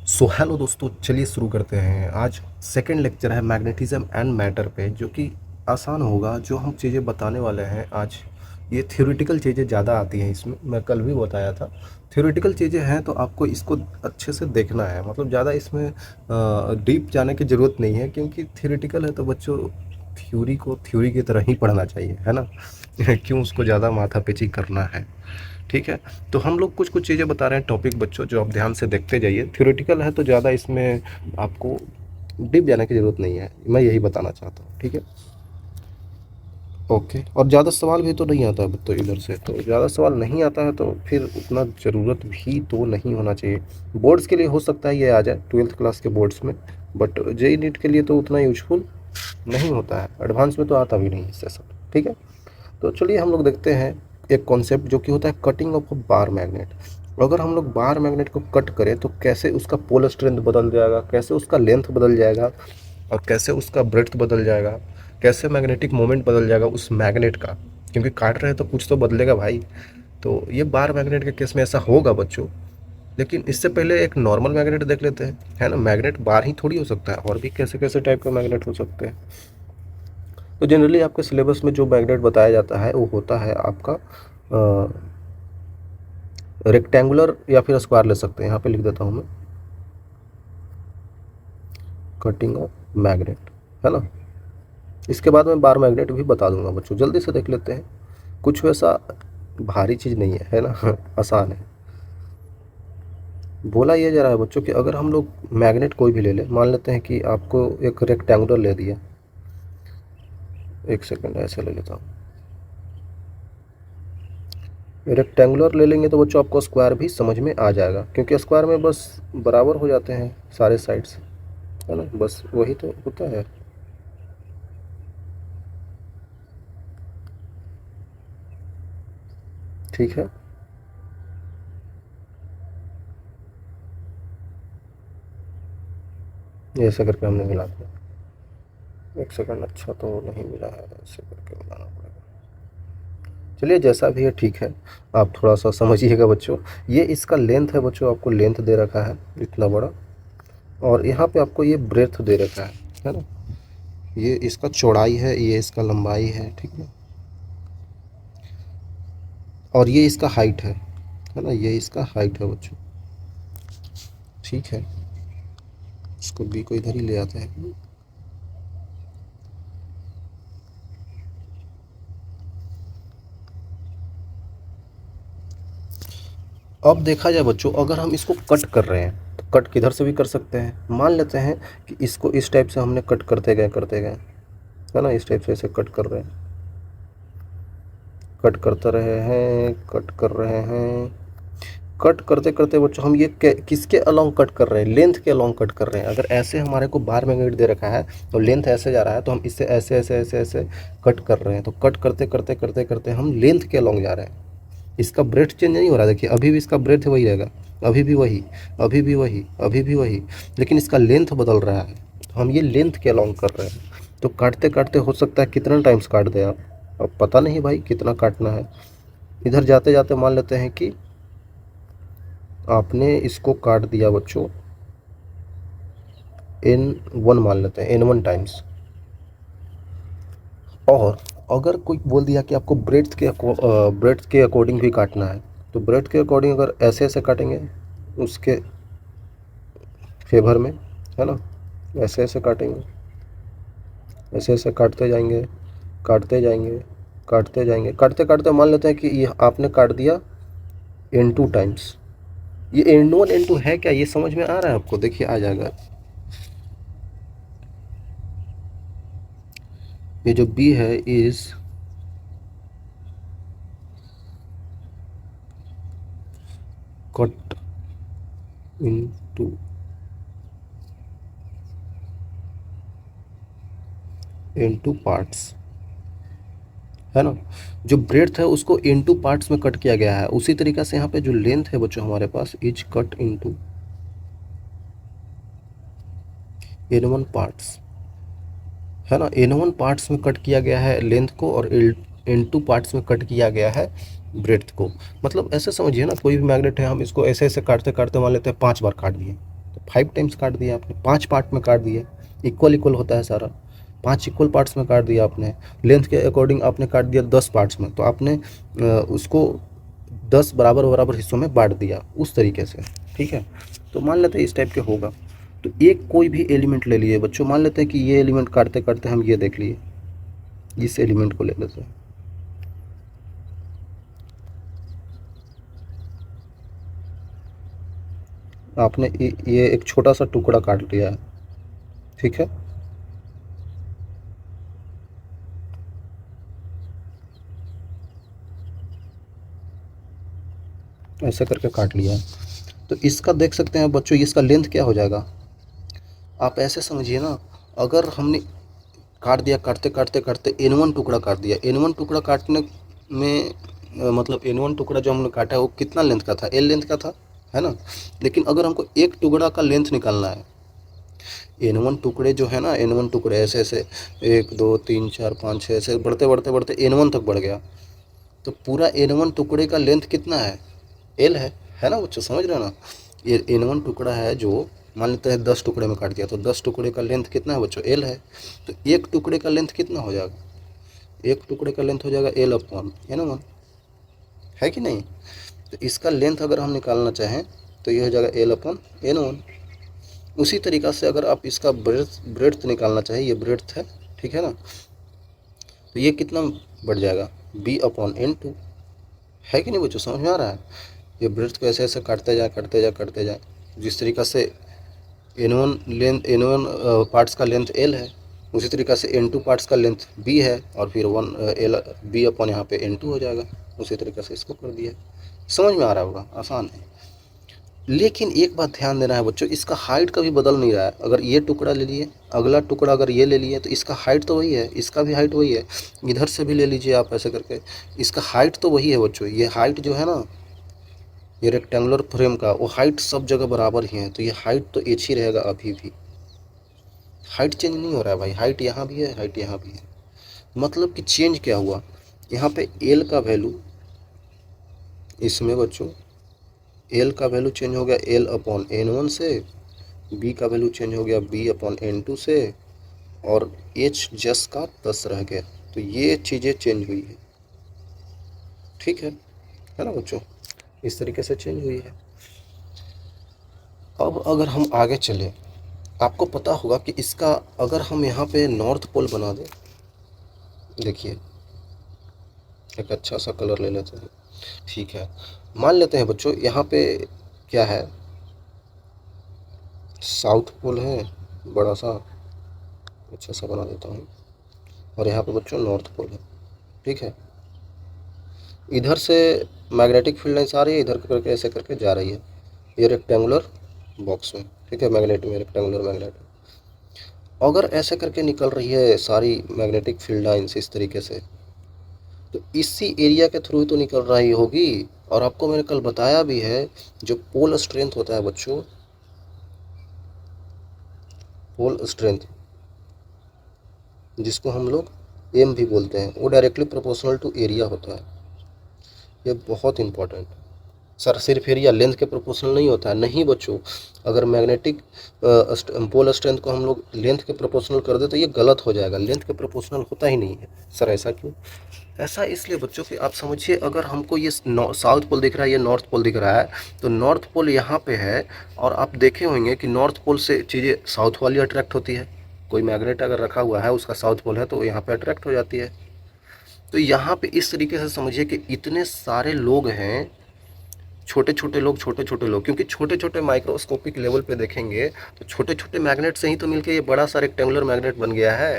So hello दोस्तों, चलिए शुरू करते हैं। आज सेकंड लेक्चर है मैग्नेटिज्म एंड मैटर पे, जो कि आसान होगा। जो हम चीज़ें बताने वाले हैं आज, ये थ्योरेटिकल चीज़ें ज़्यादा आती हैं इसमें। मैं कल भी बताया था, थ्योरेटिकल चीज़ें हैं तो आपको इसको अच्छे से देखना है। मतलब ज़्यादा इसमें डीप जाने की ज़रूरत नहीं है, क्योंकि थ्योरेटिकल है तो बच्चों थ्योरी को थ्योरी की तरह ही पढ़ना चाहिए, है ना। क्यों उसको ज़्यादा माथापेची करना है। ठीक है, तो हम लोग कुछ कुछ चीज़ें बता रहे हैं टॉपिक बच्चों, जो आप ध्यान से देखते जाइए। थ्योरेटिकल है तो ज़्यादा इसमें आपको डीप जाने की ज़रूरत नहीं है, मैं यही बताना चाहता हूँ। ठीक है, ओके। और ज़्यादा सवाल भी तो नहीं आता है तो इधर से तो ज़्यादा सवाल नहीं आता है, तो फिर उतना ज़रूरत भी तो नहीं होना चाहिए। बोर्ड्स के लिए हो सकता है ये आ जाए, ट्वेल्थ क्लास के बोर्ड्स में, बट जेई नीट के लिए तो उतना यूजफुल नहीं होता है। एडवांस में तो आता भी नहीं इससे सब। ठीक है, तो चलिए हम लोग देखते हैं एक कॉन्सेप्ट जो कि होता है cutting of a bar magnet. अगर हम लोग बार मैग्नेट को कट करें तो कैसे उसका पोल स्ट्रेंथ बदल जाएगा, कैसे उसका लेंथ बदल जाएगा, और कैसे उसका ब्रेड्थ बदल जाएगा, कैसे मैग्नेटिक मोमेंट बदल जाएगा उस मैग्नेट का। क्योंकि काट रहे हैं तो कुछ तो बदलेगा भाई। तो ये बार मैग्नेट के केस में ऐसा होगा बच्चों। लेकिन इससे पहले एक नॉर्मल मैग्नेट देख लेते हैं, है ना। मैग्नेट बार ही थोड़ी हो सकता है, और भी कैसे कैसे टाइप का मैग्नेट हो सकते हैं। तो जनरली आपके सिलेबस में जो मैग्नेट बताया जाता है वो होता है आपका रेक्टेंगुलर या फिर स्क्वायर ले सकते हैं। यहाँ पे लिख देता हूँ मैं, कटिंग ऑफ मैग्नेट, है ना। इसके बाद मैं बार मैग्नेट भी बता दूंगा बच्चों। जल्दी से देख लेते हैं, कुछ वैसा भारी चीज़ नहीं है ना। आसान है। बोला ये जा रहा है बच्चों कि अगर हम लोग मैग्नेट कोई भी ले लें, मान लेते हैं कि आपको एक रेक्टेंगुलर ले दिया। एक सेकंड ऐसे ले लेता हूँ। रेक्टेंगुलर ले लेंगे तो बच्चों आपको स्क्वायर भी समझ में आ जाएगा, क्योंकि स्क्वायर में बस बराबर हो जाते हैं सारे साइड्स, है ना। बस वही तो होता है। ठीक है, ये ऐसे करके हमने मिला दिया। एक सेकंड, अच्छा तो नहीं मिला है, ऐसे करके मिलाना पड़ेगा। चलिए जैसा भी है ठीक है, आप थोड़ा सा समझिएगा बच्चों। ये इसका लेंथ है बच्चों, आपको लेंथ दे रखा है इतना बड़ा, और यहाँ पे आपको ये ब्रेथ दे रखा है ना। ये इसका चौड़ाई है, ये इसका लंबाई है, ठीक है। और ये इसका हाइट है ना। ये इसका हाइट है बच्चों, ठीक है। इसको बी को इधर ही ले आते हैं। अब देखा जाए बच्चों, अगर हम इसको कट कर रहे हैं तो कट किधर से भी कर सकते हैं। मान लेते हैं कि इसको इस टाइप से हमने कट करते गए, है ना। इस टाइप से ऐसे कट कर रहे हैं, कट करते रहे हैं, कट कर रहे हैं। कट करते करते बच्चों हम ये किसके अलोंग कट कर रहे हैं, लेंथ के अलोंग कट कर रहे हैं। अगर ऐसे हमारे को बार मैग्नेट दे रखा है तो लेंथ ऐसे जा रहा है, तो हम इससे ऐसे ऐसे ऐसे ऐसे कट कर रहे हैं। तो कट करते करते करते करते हम लेंथ के अलोंग जा रहे हैं। इसका ब्रेथ चेंज नहीं हो रहा, देखिए अभी भी इसका ब्रेथ वही रहेगा, अभी भी वही, अभी भी वही, अभी भी वही। लेकिन इसका लेंथ बदल रहा है, तो हम ये लेंथ के अलोंग कर रहे हैं। तो काटते काटते हो सकता है कितना टाइम्स काट दे आप, अब पता नहीं भाई कितना काटना है। इधर जाते जाते मान लेते हैं कि आपने इसको काट दिया बच्चों N1, मान लेते हैं N1 टाइम्स। और अगर कोई बोल दिया कि आपको ब्रेड्थ के अकॉर्डिंग भी काटना है, तो ब्रेड्थ के अकॉर्डिंग अगर ऐसे ऐसे काटेंगे उसके फेवर में, है ना। ऐसे ऐसे काटेंगे, ऐसे ऐसे काटते जाएंगे, काटते जाएंगे, काटते जाएंगे, काटते काटते मान लेते हैं कि ये आपने काट दिया N2 टाइम्स। ये N1 N2 है क्या, ये समझ में आ रहा है आपको। देखिए आ जाएगा। ये जो B है is cut into into parts, है ना। जो ब्रेड्थ है उसको इनटू पार्ट्स में कट किया गया है। उसी तरीके से यहाँ पे जो लेंथ है बच्चों हमारे पास is cut into N1 parts, है ना। N1 पार्ट्स में कट किया गया है लेंथ को, और N2 पार्ट्स में कट किया गया है ब्रेड्थ को। मतलब ऐसे समझिए ना, कोई भी मैग्नेट है, हम इसको ऐसे ऐसे काटते काटते मान लेते हैं 5 बार काट दिए, तो 5 टाइम्स काट दिया आपने, 5 पार्ट में काट दिया, इक्वल इक्वल होता है सारा, 5 इक्वल पार्ट्स में काट दिया आपने, लेंथ के अकॉर्डिंग आपने काट दिया 10 पार्ट्स में, तो आपने उसको 10 बराबर बराबर हिस्सों में बांट दिया उस तरीके से, ठीक है। तो मान लेते हैं इस टाइप के होगा। तो एक कोई भी एलिमेंट ले लिए बच्चों, मान लेते हैं कि ये एलिमेंट काटते काटते हम ये देख लिए, इस एलिमेंट को ले लेते हैं, आपने ये एक छोटा सा टुकड़ा काट लिया है, ठीक है। ऐसे करके काट लिया है। तो इसका देख सकते हैं बच्चों, इसका लेंथ क्या हो जाएगा, आप ऐसे समझिए ना, अगर हमने काट दिया, काटते काटते काटते N1 टुकड़ा काट दिया, N1 टुकड़ा काटने में मतलब N1 टुकड़ा जो हमने काटा है वो कितना लेंथ का था, L लेंथ का था, है ना। लेकिन अगर हमको एक टुकड़ा का लेंथ निकालना है, N1 टुकड़े जो है ना, N1 टुकड़े ऐसे ऐसे 1 2 3 4 5 6 ऐसे बढ़ते बढ़ते बढ़ते N1 तक बढ़ गया, तो पूरा N1 टुकड़े का लेंथ कितना है, L है ना बच्चों, समझ रहे हो ना। ये N1 टुकड़ा है जो मान लेते हैं 10 टुकड़े में काट दिया, तो 10 टुकड़े का लेंथ कितना है बच्चों, L है। तो एक टुकड़े का लेंथ कितना हो जाएगा, एक टुकड़े का लेंथ हो जाएगा L अपॉन N1, है कि नहीं। तो इसका लेंथ अगर हम निकालना चाहें तो ये हो जाएगा L अपॉन N1। उसी तरीक़ा से अगर आप इसका ब्रेड्थ निकालना चाहें, ये ब्रेड्थ है, ठीक है ना, तो ये कितना बढ़ जाएगा, B अपॉन N2, है कि नहीं बच्चों, समझ में आ रहा है। ये ब्रेड्थ को ऐसे ऐसे काटते जाए करते जाए करते जाए, जिस तरीक़ा से N1 पार्ट्स का लेंथ L है, उसी तरीक़ा से N2 पार्ट्स का लेंथ B है, और फिर B अपॉन यहाँ पे N2 हो जाएगा। उसी तरीक़े से इसको कर दिया, समझ में आ रहा होगा, आसान है। लेकिन एक बात ध्यान देना है बच्चों, इसका हाइट कभी बदल नहीं रहा है। अगर ये टुकड़ा ले लिए, अगला टुकड़ा अगर ये ले लिए, तो इसका हाइट तो वही है, इसका भी हाइट वही है। इधर से भी ले लीजिए आप ऐसे करके, इसका हाइट तो वही है बच्चों। ये हाइट जो है ना, ये रेक्टेंगुलर फ्रेम का, वो हाइट सब जगह बराबर ही है, तो ये हाइट तो एच ही रहेगा अभी भी, हाइट चेंज नहीं हो रहा है भाई। हाइट यहाँ भी है, हाइट यहाँ भी है, मतलब कि चेंज क्या हुआ, यहाँ पे एल का वैल्यू, इसमें बच्चों एल का वैल्यू चेंज हो गया L अपॉन N1 से, B का वैल्यू चेंज हो गया B अपॉन N2 से, और H जस का 10 रह गया। तो ये चीज़ें चेंज हुई है, ठीक है ना बच्चों, इस तरीके से चेंज हुई है। अब अगर हम आगे चले, आपको पता होगा कि इसका अगर हम यहाँ पे नॉर्थ पोल बना दें, देखिए एक अच्छा सा कलर ले लेते हैं, ठीक है। मान लेते हैं बच्चों यहाँ पे क्या है, साउथ पोल है, बड़ा सा अच्छा सा बना देता हूँ, और यहाँ पे बच्चों नॉर्थ पोल है, ठीक है। इधर से मैग्नेटिक फील्ड लाइन्स आ रही है, इधर करके ऐसे करके जा रही है, ये रेक्टेंगुलर बॉक्स में, ठीक है, मैग्नेट में, रेक्टेंगुलर मैग्नेट। अगर ऐसे करके निकल रही है सारी मैग्नेटिक फील्ड लाइन्स इस तरीके से, तो इसी एरिया के थ्रू तो निकल रही होगी। और आपको मैंने कल बताया भी है, जो पोल स्ट्रेंथ होता है बच्चों, पोल स्ट्रेंथ जिसको हम लोग एम भी बोलते हैं, वो डायरेक्टली प्रोपोर्शनल टू एरिया होता है। ये बहुत इंपॉर्टेंट, सर सिर्फ एरिया लेंथ के प्रोपोर्शनल नहीं होता है, नहीं बच्चों। अगर मैग्नेटिक पोल स्ट्रेंथ को हम लोग लेंथ के प्रोपोर्शनल कर दे तो ये गलत हो जाएगा, लेंथ के प्रोपोर्शनल होता ही नहीं है। सर ऐसा क्यों, ऐसा इसलिए बच्चों कि आप समझिए, अगर हमको ये साउथ पोल दिख रहा है, ये नॉर्थ पोल दिख रहा है, तो नॉर्थ पोल यहाँ पे है, और आप देखे होंगे कि नॉर्थ पोल से चीज़ें साउथ वाली अट्रैक्ट होती है। कोई मैग्नेट अगर रखा हुआ है, उसका साउथ पोल है, तो यहाँ पे अट्रैक्ट हो जाती है। तो यहाँ पे इस तरीके से समझिए कि इतने सारे लोग हैं, छोटे छोटे लोग, क्योंकि छोटे छोटे माइक्रोस्कोपिक लेवल पे देखेंगे तो छोटे छोटे मैग्नेट से ही तो मिलके ये बड़ा सा रेक्टेंगुलर मैग्नेट बन गया है।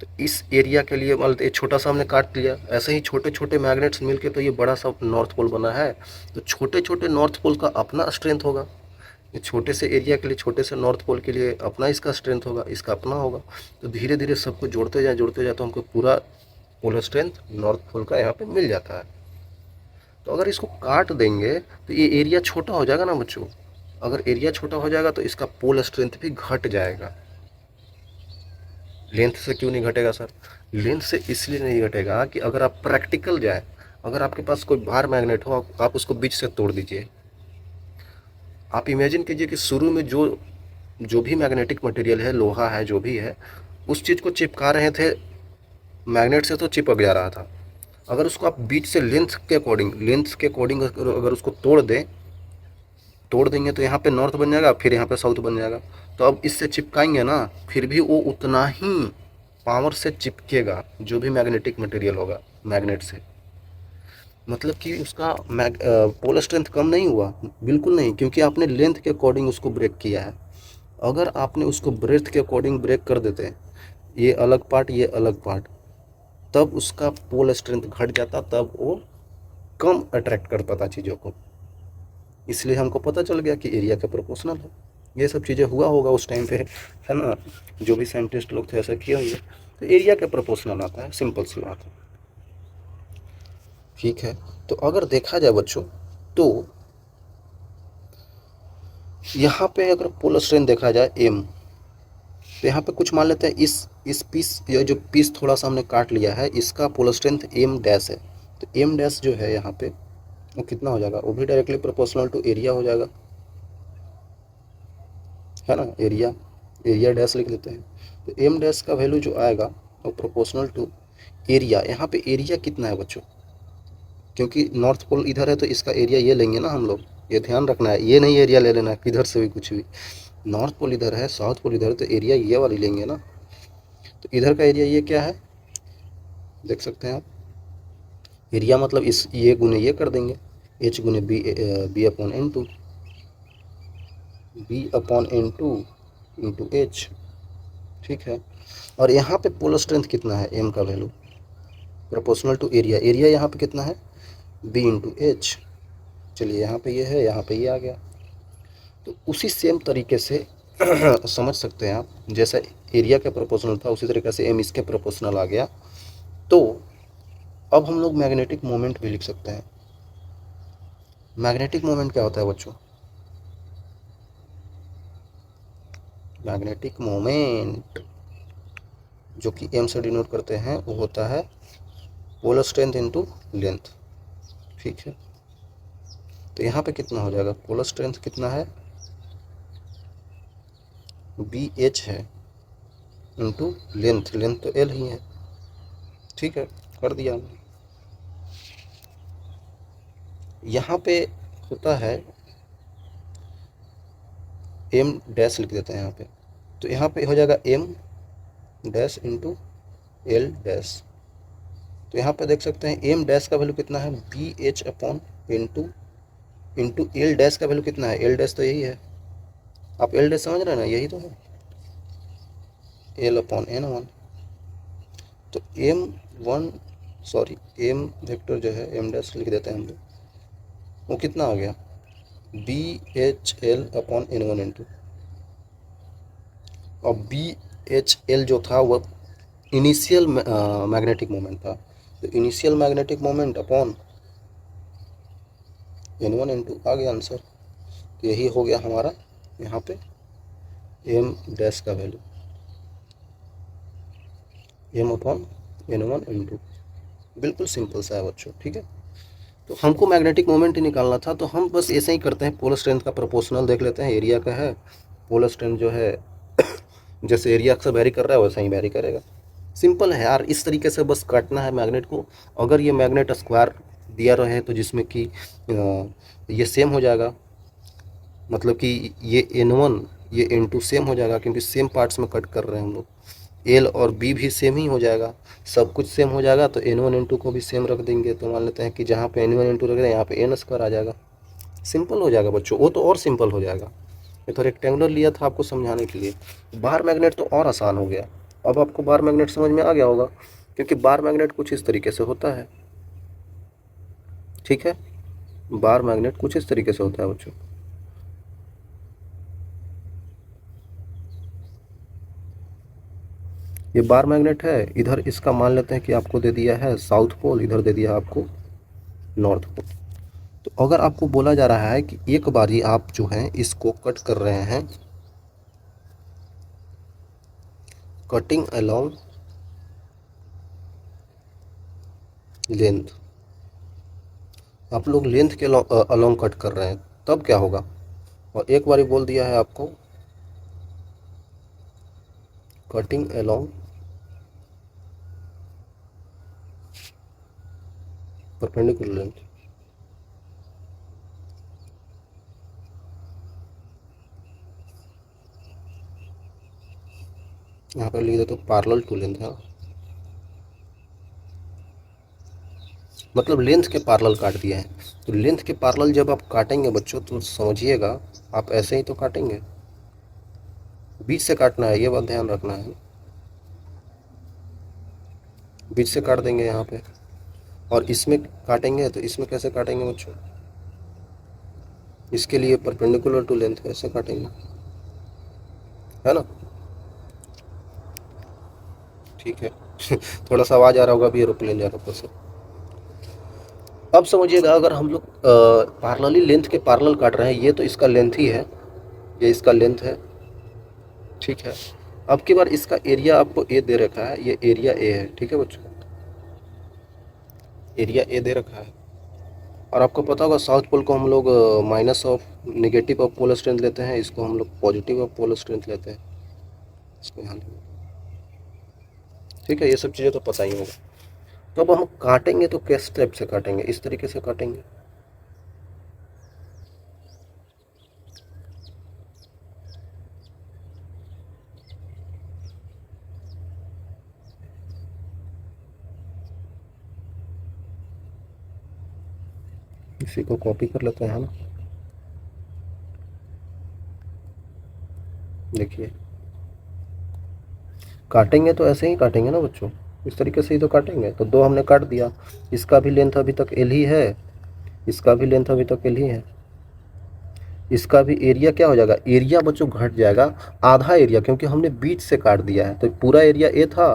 तो इस एरिया के लिए मान लीजिए छोटा सा हमने काट लिया, ऐसे ही छोटे छोटे मैग्नेट्स मिलके तो ये बड़ा सा नॉर्थ पोल बना है। तो छोटे छोटे नॉर्थ पोल का अपना स्ट्रेंथ होगा, ये छोटे से एरिया के लिए, छोटे से नॉर्थ पोल के लिए अपना इसका स्ट्रेंथ होगा, इसका अपना होगा। तो धीरे धीरे सबको जोड़ते जाए तो हमको पूरा पोलर स्ट्रेंथ नॉर्थ पोल का यहाँ पे मिल जाता है। तो अगर इसको काट देंगे तो ये एरिया छोटा हो जाएगा ना बच्चों। अगर एरिया छोटा हो जाएगा तो इसका पोल स्ट्रेंथ भी घट जाएगा। लेंथ से क्यों नहीं घटेगा सर, लेंथ से इसलिए नहीं घटेगा कि अगर आप प्रैक्टिकल जाए, अगर आपके पास कोई बाहर मैग्नेट हो, आप उसको बीच से तोड़ दीजिए, आप इमेजिन कीजिए कि शुरू में जो जो भी मैग्नेटिक मटेरियल है, लोहा है, जो भी है, उस चीज़ को चिपका रहे थे मैग्नेट से, तो चिपक जा रहा था। अगर उसको आप बीच से लेंथ के अकॉर्डिंग अगर उसको तोड़ देंगे तो यहाँ पे नॉर्थ बन जाएगा, फिर यहाँ पे साउथ बन जाएगा। तो अब इससे चिपकाएंगे ना, फिर भी वो उतना ही पावर से चिपकेगा जो भी मैग्नेटिक मटेरियल होगा मैग्नेट से। मतलब कि उसका पोलर स्ट्रेंथ कम नहीं हुआ, बिल्कुल नहीं, क्योंकि आपने लेंथ के अकॉर्डिंग उसको ब्रेक किया है। अगर आपने उसको ब्रेथ के अकॉर्डिंग ब्रेक कर देते, ये अलग पार्ट, ये अलग पार्ट, तब उसका पोल स्ट्रेंथ घट जाता, तब वो कम अट्रैक्ट कर पाता चीज़ों को। इसलिए हमको पता चल गया कि एरिया का प्रोपोर्शनल है। ये सब चीज़ें हुआ होगा उस टाइम पे, है ना, जो भी साइंटिस्ट लोग थे ऐसा किए होंगे, तो एरिया का प्रोपोर्शनल आता है, सिंपल सी बात है। ठीक है, तो अगर देखा जाए बच्चों, तो यहाँ पे अगर पोलर स्ट्रेंथ देखा जाए एम, तो यहाँ पे कुछ मान लेते हैं इस पीस, ये जो पीस थोड़ा सा हमने काट लिया है, इसका पोलर स्ट्रेंथ एम डैश है। तो एम डैश जो है यहाँ पे वो कितना हो जाएगा, वो भी डायरेक्टली प्रोपोर्शनल टू एरिया हो जाएगा, है ना। एरिया डैश लिख लेते हैं। तो एम डैश का वैल्यू जो आएगा वो प्रोपोर्शनल टू एरिया। यहाँ पे एरिया कितना है बच्चों, क्योंकि नॉर्थ पोल इधर है तो इसका एरिया ये लेंगे ना हम लोग, ये ध्यान रखना है, ये नहीं एरिया ले लेना है किधर से भी कुछ भी। नॉर्थ पोल इधर है, साउथ पोल इधर है, तो एरिया ये वाली लेंगे ना। तो इधर का एरिया ये क्या है, देख सकते हैं आप। एरिया मतलब इस ये गुने ये कर देंगे, एच गुने बी अपॉन इंटू एच। ठीक है, और यहाँ पे पोलर स्ट्रेंथ कितना है, एम का value proportional to area. Area यहाँ पे कितना है, बी इंटू एच। चलिए यहाँ पे ये है, यहाँ पे ये आ गया। तो उसी सेम तरीके से समझ सकते हैं आप, जैसा एरिया के प्रोपोर्शनल था उसी तरीके से एम इसके प्रोपोर्शनल आ गया। तो अब हम लोग मैग्नेटिक मोमेंट भी लिख सकते हैं। मैग्नेटिक मोमेंट क्या होता है बच्चों, मैग्नेटिक मोमेंट जो कि एम से डिनोट करते हैं वो होता है पोलर स्ट्रेंथ इनटू लेंथ। ठीक है, तो यहाँ पे कितना हो जाएगा, पोलर स्ट्रेंथ कितना है, बी एच है इंटू लेंथ, लेंथ तो एल ही है। ठीक है, कर दिया हमने। यहाँ पे होता है एम डैश लिख देते हैं यहाँ पे, तो यहाँ पे हो जाएगा M dash into L dash. तो यहाँ पे देख सकते हैं एम डैश का वैल्यू कितना है, B H upon into L dash का वैल्यू कितना है, एल डैश तो यही है, आप एल डैश समझ रहे हैं ना, यही तो है, एल अपॉन एन वन। तो एम वेक्टर जो है, एम डैश लिख देते हैं हम लोग, वो कितना आ गया, B H L upon N one into, और बी एच एल जो था वो इनिशियल मैग्नेटिक मोमेंट था, तो initial magnetic moment upon N one into, आ गया आंसर। तो यही हो गया हमारा यहाँ पे एम डैश का value, M upon N one into. बिल्कुल सिंपल सा है बच्चों। ठीक है, तो हमको मैग्नेटिक मोमेंट ही निकालना था, तो हम बस ऐसे ही करते हैं, पोलर स्ट्रेंथ का प्रोपोर्शनल देख लेते हैं, एरिया का है, पोलर स्ट्रेंथ जो है जैसे एरिया अक्सर वेरी कर रहा है वैसा ही वेरी करेगा। सिंपल है यार, इस तरीके से बस काटना है मैग्नेट को। अगर ये मैग्नेट स्क्वायर दिया रहे तो जिसमें कि ये सेम हो जाएगा, मतलब कि ये N1 ये N2 सेम हो जाएगा, क्योंकि सेम पार्ट्स में कट कर रहे हैं हम लोग। एल और बी भी सेम ही हो जाएगा, सब कुछ सेम हो जाएगा, तो N1 N2 को भी सेम रख देंगे। तो मान लेते हैं कि जहाँ पे N1 N2 रख दें यहाँ पे एन स्क्वायर आ जाएगा। सिंपल हो जाएगा बच्चों, वो तो और सिंपल हो जाएगा। ये तो रेक्टेंगुलर लिया था आपको समझाने के लिए, बार मैग्नेट तो और आसान हो गया। अब आपको बार मैग्नेट समझ में आ गया होगा, क्योंकि बार मैग्नेट कुछ इस तरीके से होता है। ठीक है, बार मैग्नेट कुछ इस तरीके से होता है बच्चों। ये बार मैग्नेट है, इधर इसका मान लेते हैं कि आपको दे दिया है साउथ पोल, इधर दे दिया है आपको नॉर्थ पोल। तो अगर आपको बोला जा रहा है कि एक बार ही आप जो है इसको कट कर रहे हैं, कटिंग अलोंग लेंथ, आप लोग लेंथ के अलोंग कट कर रहे हैं, तब क्या होगा, और एक बारी बोल दिया है आपको कटिंग अलोंग परपेंडिकुलर लेंथ। यहाँ पर लिख देते तो पैरेलल टू लेंथ है, मतलब लेंथ के पैरेलल काट दिया है। तो लेंथ के पैरेलल जब आप काटेंगे बच्चों तो समझिएगा आप ऐसे ही तो काटेंगे, बीच से काटना है, ये बात ध्यान रखना है। बीच से काट देंगे यहाँ पे, और इसमें काटेंगे तो इसमें कैसे काटेंगे बच्चों, इसके लिए परपेंडिकुलर टू लेंथ ऐसे काटेंगे, है ना। ठीक है थोड़ा सा आवाज़ आ रहा होगा, अभी एरोप्लेन जा रहा ऊपर से। अब समझिएगा अगर हम लोग पैरेलली लेंथ के पैरेलल काट रहे हैं, ये तो इसका लेंथ ही है, ये इसका लेंथ है, ठीक है। अब की बार इसका एरिया आपको ए दे रखा है, ये एरिया ए है, ठीक है बच्चों, एरिया ए दे रखा है। और आपको पता होगा साउथ पोल को हम लोग minus of negative of polar strength लेते हैं, इसको हम लोग पॉजिटिव ऑफ पोलर स्ट्रेंथ लेते हैं, इसको यहाँ लेंगे, ठीक है। ये सब चीज़ें तो पता ही होगा। तो अब हम काटेंगे तो किस स्टेप से काटेंगे, इस तरीके से काटेंगे। इसी को कॉपी कर लेते हैं ना, देखिए काटेंगे तो ऐसे ही काटेंगे ना बच्चों, इस तरीके से ही तो काटेंगे। तो दो हमने काट दिया, इसका भी लेंथ अभी तक एल ही है, इसका भी लेंथ अभी तक एल ही है, इसका भी एरिया क्या हो जाएगा, एरिया बच्चों घट जाएगा आधा एरिया, क्योंकि हमने बीच से काट दिया है। तो पूरा एरिया ए था,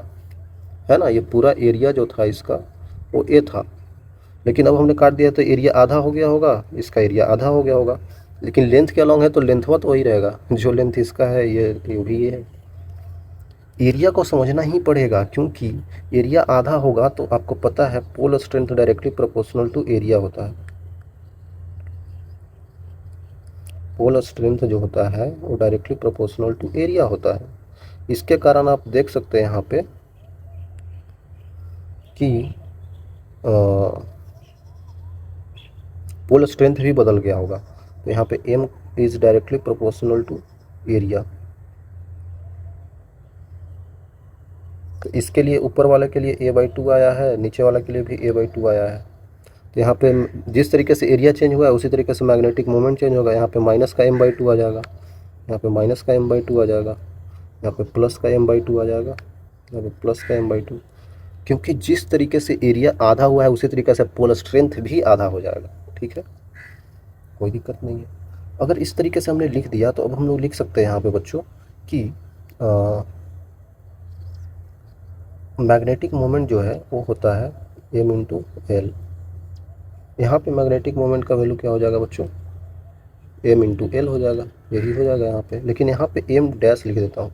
है ना, ये पूरा एरिया जो था इसका वो ए था, लेकिन अब हमने काट दिया तो एरिया आधा हो गया होगा, इसका एरिया आधा हो गया होगा। लेकिन लेंथ के अलॉन्ग है तो लेंथवा तो वही रहेगा, जो लेंथ इसका है ये भी ये है। एरिया को समझना ही पड़ेगा, क्योंकि एरिया आधा होगा तो आपको पता है pole strength directly proportional to area होता है। पोल स्ट्रेंथ जो होता है वो डायरेक्टली प्रोपोर्शनल टू एरिया होता है। इसके कारण आप देख सकते हैं यहाँ पे कि पोल स्ट्रेंथ भी बदल गया होगा। तो यहाँ पे M is directly proportional to area. तो इसके लिए ऊपर वाले के लिए a/2 आया है, नीचे वाले के लिए भी a/2 आया है। तो यहाँ पे जिस तरीके से एरिया चेंज हुआ है उसी तरीके से मैग्नेटिक मोमेंट चेंज होगा। यहाँ पे माइनस का m/2 आ जाएगा, यहाँ पे माइनस का m/2 आ जाएगा, यहाँ पे प्लस का m/2 आ जाएगा, यहाँ पे प्लस का m/2। क्योंकि जिस तरीके से एरिया आधा हुआ है उसी तरीके से पोल स्ट्रेंथ भी आधा हो जाएगा, ठीक है, कोई दिक्कत नहीं है। अगर इस तरीके से हमने लिख दिया तो अब हम लोग लिख सकते हैं यहाँ पे बच्चों कि मैग्नेटिक मोमेंट जो है वो होता है m/l। यहाँ पे मैग्नेटिक मोमेंट का वैल्यू क्या हो जाएगा बच्चों, m/l हो जाएगा, यही हो जाएगा यहाँ पे। लेकिन यहाँ पे m डैश लिख देता हूँ,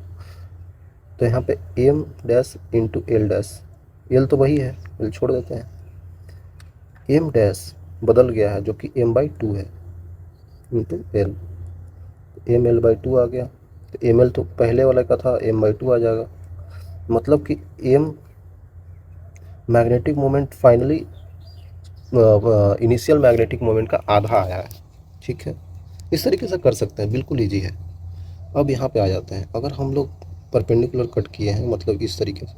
तो यहाँ पे m dash into l dash, l तो वही है, l छोड़ देते हैं, m डैश बदल गया है जो कि m/2 है इंटू l, m/l/2 आ गया। तो ml तो पहले वाला का था, m/2 आ जाएगा। मतलब कि m magnetic moment finally initial magnetic moment का आधा आया है, ठीक है। इस तरीके से कर सकते हैं, बिल्कुल ईजी है। अब यहाँ पे आ जाते हैं, अगर हम लोग परपेंडिकुलर कट किए हैं मतलब इस तरीके से,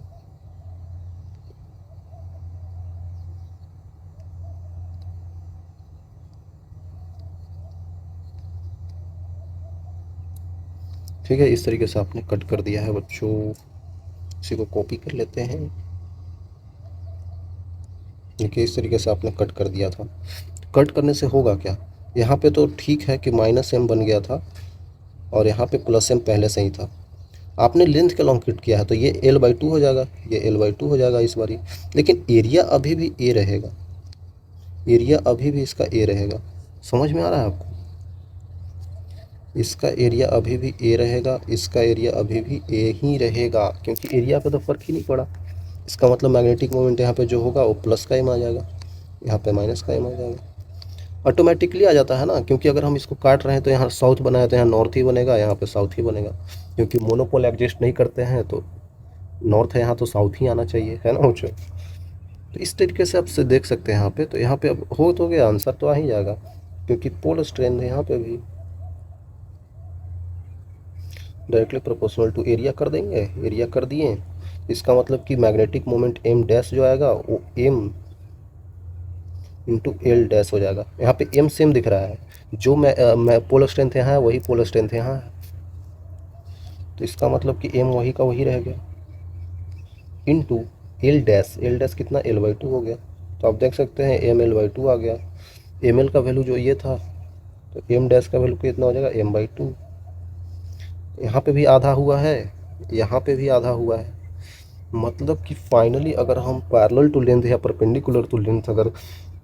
ठीक है, इस तरीके से आपने कट कर दिया है बच्चों। इसी को कॉपी कर लेते हैं, देखिए इस तरीके से आपने कट कर दिया था। कट करने से होगा क्या, यहाँ पे तो ठीक है कि -m बन गया था और यहाँ पे +m पहले से ही था। आपने लेंथ के लॉन्ग कट किया है तो ये l/2 हो जाएगा, ये l/2 हो जाएगा इस बारी। लेकिन एरिया अभी भी a रहेगा, एरिया अभी भी इसका a रहेगा। समझ में आ रहा है आपको, इसका एरिया अभी भी a रहेगा, इसका एरिया अभी भी a ही रहेगा, क्योंकि एरिया पे तो फ़र्क ही नहीं पड़ा। इसका मतलब मैग्नेटिक मोमेंट यहाँ पे जो होगा वो प्लस का m आ जाएगा, यहाँ पे माइनस का m आ जाएगा। ऑटोमेटिकली आ जाता है ना, क्योंकि अगर हम इसको काट रहे हैं तो यहाँ साउथ बनाया तो यहाँ नॉर्थ ही बनेगा, यहाँ पे साउथ ही बनेगा, क्योंकि मोनोपोल एग्जिस्ट नहीं करते हैं तो नॉर्थ है यहाँ तो साउथ ही आना चाहिए, है ना बच्चों। तो इस तरीके से आप से देख सकते हैं यहाँ पे, तो यहाँ पे अब हो तो गया, आंसर तो आ ही जाएगा, क्योंकि पोल स्ट्रेंथ है यहाँ पे भी डायरेक्टली प्रोपोर्शनल टू एरिया कर देंगे, एरिया कर दिए। इसका मतलब कि मैग्नेटिक मोमेंट एम डैश जो आएगा वो एम इंटू एल डैश हो जाएगा। यहाँ पे एम सेम दिख रहा है, जो मैं पोल स्ट्रेंथ यहाँ है वही पोल स्ट्रेंथ यहाँ है, तो इसका मतलब कि एम वही का वही रह गया, into L dash, L dash कितना L/2 हो गया। तो आप देख सकते हैं ML/2 आ गया। एम एल का वैल्यू जो ये था, तो एम डैश का वैल्यू कितना हो जाएगा M/2। यहाँ पे भी आधा हुआ है, यहाँ पे भी आधा हुआ है, मतलब कि फाइनली अगर हम पैरेलल टू लेंथ या परपेंडिकुलर टू लेंथ अगर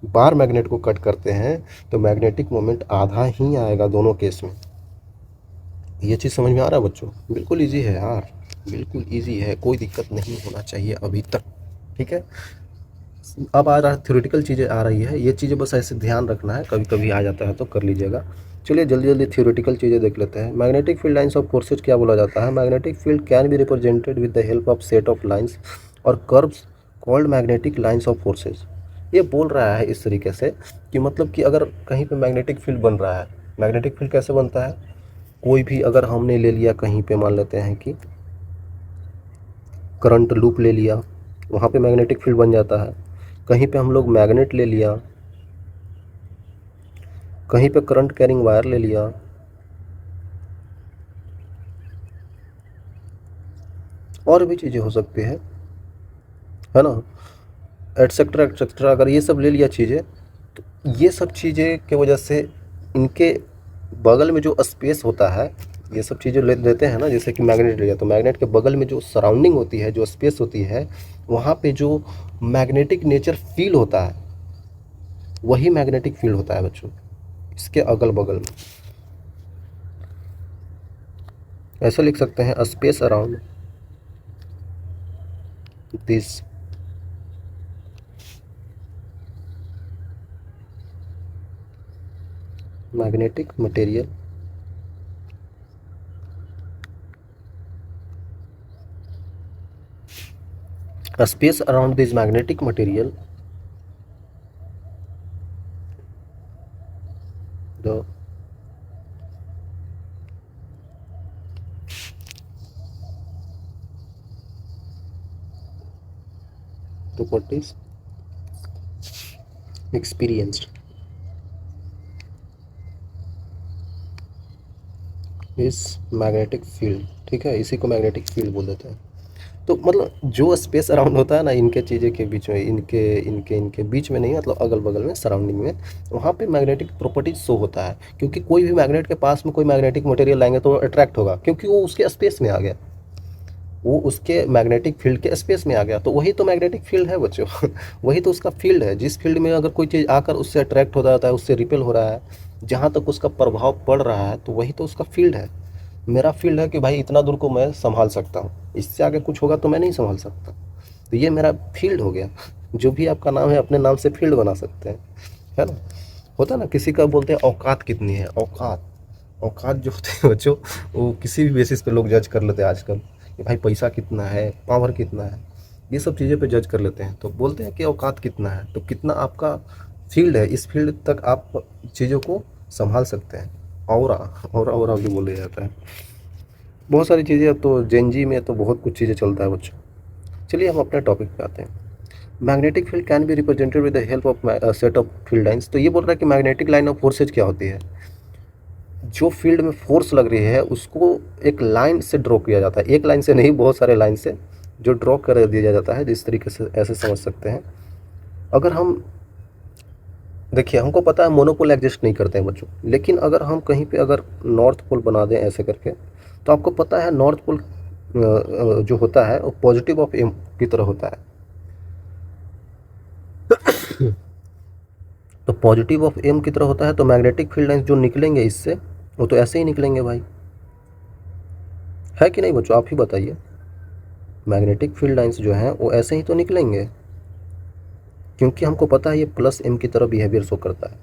बार मैग्नेट को कट करते हैं तो मैग्नेटिक मोमेंट आधा ही आएगा दोनों केस में। ये चीज़ समझ में आ रहा है बच्चों? बिल्कुल इजी है यार, बिल्कुल इजी है, कोई दिक्कत नहीं होना चाहिए अभी तक, ठीक है। अब आ रहा है थ्योरेटिकल चीज़ें आ रही है, ये चीज़ें बस ऐसे ध्यान रखना है, कभी कभी आ जाता है तो कर लीजिएगा। चलिए जल्दी जल्दी थ्योरेटिकल चीज़ें देख लेते हैं। Magnetic field lines of forces क्या बोला जाता है? Magnetic field can be represented with the help of set of lines और curves called magnetic lines of forces. ये बोल रहा है इस तरीके से कि मतलब कि अगर कहीं पे मैग्नेटिक फील्ड बन रहा है, मैग्नेटिक फील्ड कैसे बनता है, कोई भी अगर हमने ले लिया कहीं पे, मान लेते हैं कि करंट लूप ले लिया, वहाँ पे मैग्नेटिक फील्ड बन जाता है। कहीं पे हम लोग मैग्नेट ले लिया, कहीं पे करंट कैरिंग वायर ले लिया, और भी चीज़ें हो सकती है ना, एटसेट्रा एटसेट्रा। अगर ये सब ले लिया चीज़ें, तो ये सब चीज़ें के वजह से इनके बगल में जो स्पेस होता है, ये सब चीज़ें ले लेते हैं ना, जैसे कि मैग्नेट ले लिया तो मैग्नेट के बगल में जो सराउंडिंग होती है, जो स्पेस होती है, वहाँ पे जो मैग्नेटिक नेचर फील होता है वही मैग्नेटिक फील्ड होता है बच्चों, इसके अगल बगल में। ऐसा लिख सकते हैं, space around this magnetic material a space around this magnetic material, the properties experienced इस मैग्नेटिक फील्ड, ठीक है, इसी को मैग्नेटिक फील्ड बोल देते हैं। तो मतलब जो स्पेस अराउंड होता है ना इनके चीज़ें के बीच में, इनके इनके इनके बीच में नहीं, मतलब अगल बगल में, सराउंडिंग में, वहाँ पे मैग्नेटिक प्रॉपर्टीज शो होता है। क्योंकि कोई भी मैग्नेट के पास में कोई मैग्नेटिक मटेरियल लाएंगे तो अट्रैक्ट होगा, क्योंकि वो उसके स्पेस में आ गया, वो उसके मैग्नेटिक फील्ड के स्पेस में आ गया, तो वही तो मैग्नेटिक फील्ड है बच्चों वही तो उसका फील्ड है। जिस फील्ड में अगर कोई चीज़ आकर उससे अट्रैक्ट हो जाता है, उससे रिपेल हो रहा है, जहाँ तक उसका प्रभाव पड़ रहा है, तो वही तो उसका फील्ड है। मेरा फील्ड है कि भाई इतना दूर को मैं संभाल सकता हूँ, इससे आगे कुछ होगा तो मैं नहीं संभाल सकता, तो ये मेरा फील्ड हो गया। जो भी आपका नाम है अपने नाम से फील्ड बना सकते हैं, है ना। होता है ना, किसी का बोलते हैं औकात कितनी है, औकात, औकात जो होते हैं बच्चों, वो किसी भी बेसिस पे लोग जज कर लेते हैं आजकल कि भाई पैसा कितना है, पावर कितना है, ये सब चीज़ें पे जज कर लेते हैं। तो बोलते हैं कि औकात कितना है, तो कितना आपका फील्ड है, इस फील्ड तक आप चीज़ों को संभाल सकते हैं। और भी बोला जाता है, बहुत सारी चीज़ें। अब तो जेनजी में तो बहुत कुछ चीज़ें चलता है बच्चों। चलिए हम अपने टॉपिक पे आते हैं। Magnetic field can be represented with the help of set of field lines. तो ये बोल रहा है कि मैग्नेटिक लाइन ऑफ फोर्सेज क्या होती है, जो फील्ड में फोर्स लग रही है उसको एक लाइन से ड्रॉ किया जाता है, एक लाइन से नहीं, बहुत सारे लाइन से जो ड्रॉ कर दिया जाता है, जिस तरीके से ऐसे समझ सकते हैं। अगर हम देखिए, हमको पता है मोनोपोल एग्जिस्ट नहीं करते हैं बच्चों, लेकिन अगर हम कहीं पे अगर नॉर्थ पोल बना दें ऐसे करके, तो आपको पता है नॉर्थ पोल जो होता है वो पॉजिटिव ऑफ एम की तरह होता है। तो पॉजिटिव ऑफ एम की तरह होता है, तो मैग्नेटिक फील्ड लाइंस जो निकलेंगे इससे, वो तो ऐसे ही निकलेंगे भाई, है कि नहीं बच्चों, आप ही बताइए। मैग्नेटिक फील्ड लाइंस जो हैं वो ऐसे ही तो निकलेंगे, क्योंकि हमको पता है ये प्लस एम की तरह बिहेवियर शो करता है।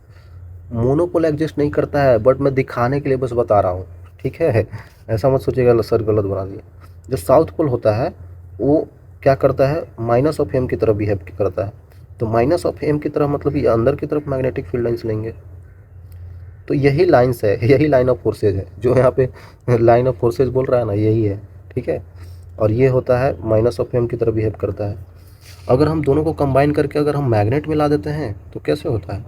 मोनोपोल एग्जिस्ट नहीं करता है, बट मैं दिखाने के लिए बस बता रहा हूँ, ठीक है। ऐसा मत सोचिएगा सर गलत बना दिया। जो साउथ पोल होता है वो क्या करता है, माइनस ऑफ एम की तरफ बिहेव करता है। तो माइनस ऑफ एम की तरफ मतलब ये अंदर की तरफ मैग्नेटिक फील्ड लाइंस लेंगे। तो यही लाइंस है, यही लाइन ऑफ फोर्सेज है जो यहाँ पे लाइन ऑफ फोर्सेज बोल रहा है ना, यही है, ठीक है। और ये होता है माइनस ऑफ एम की तरफ बिहेव करता है। अगर हम दोनों को कंबाइन करके अगर हम मैग्नेट में ला देते हैं तो कैसे होता है,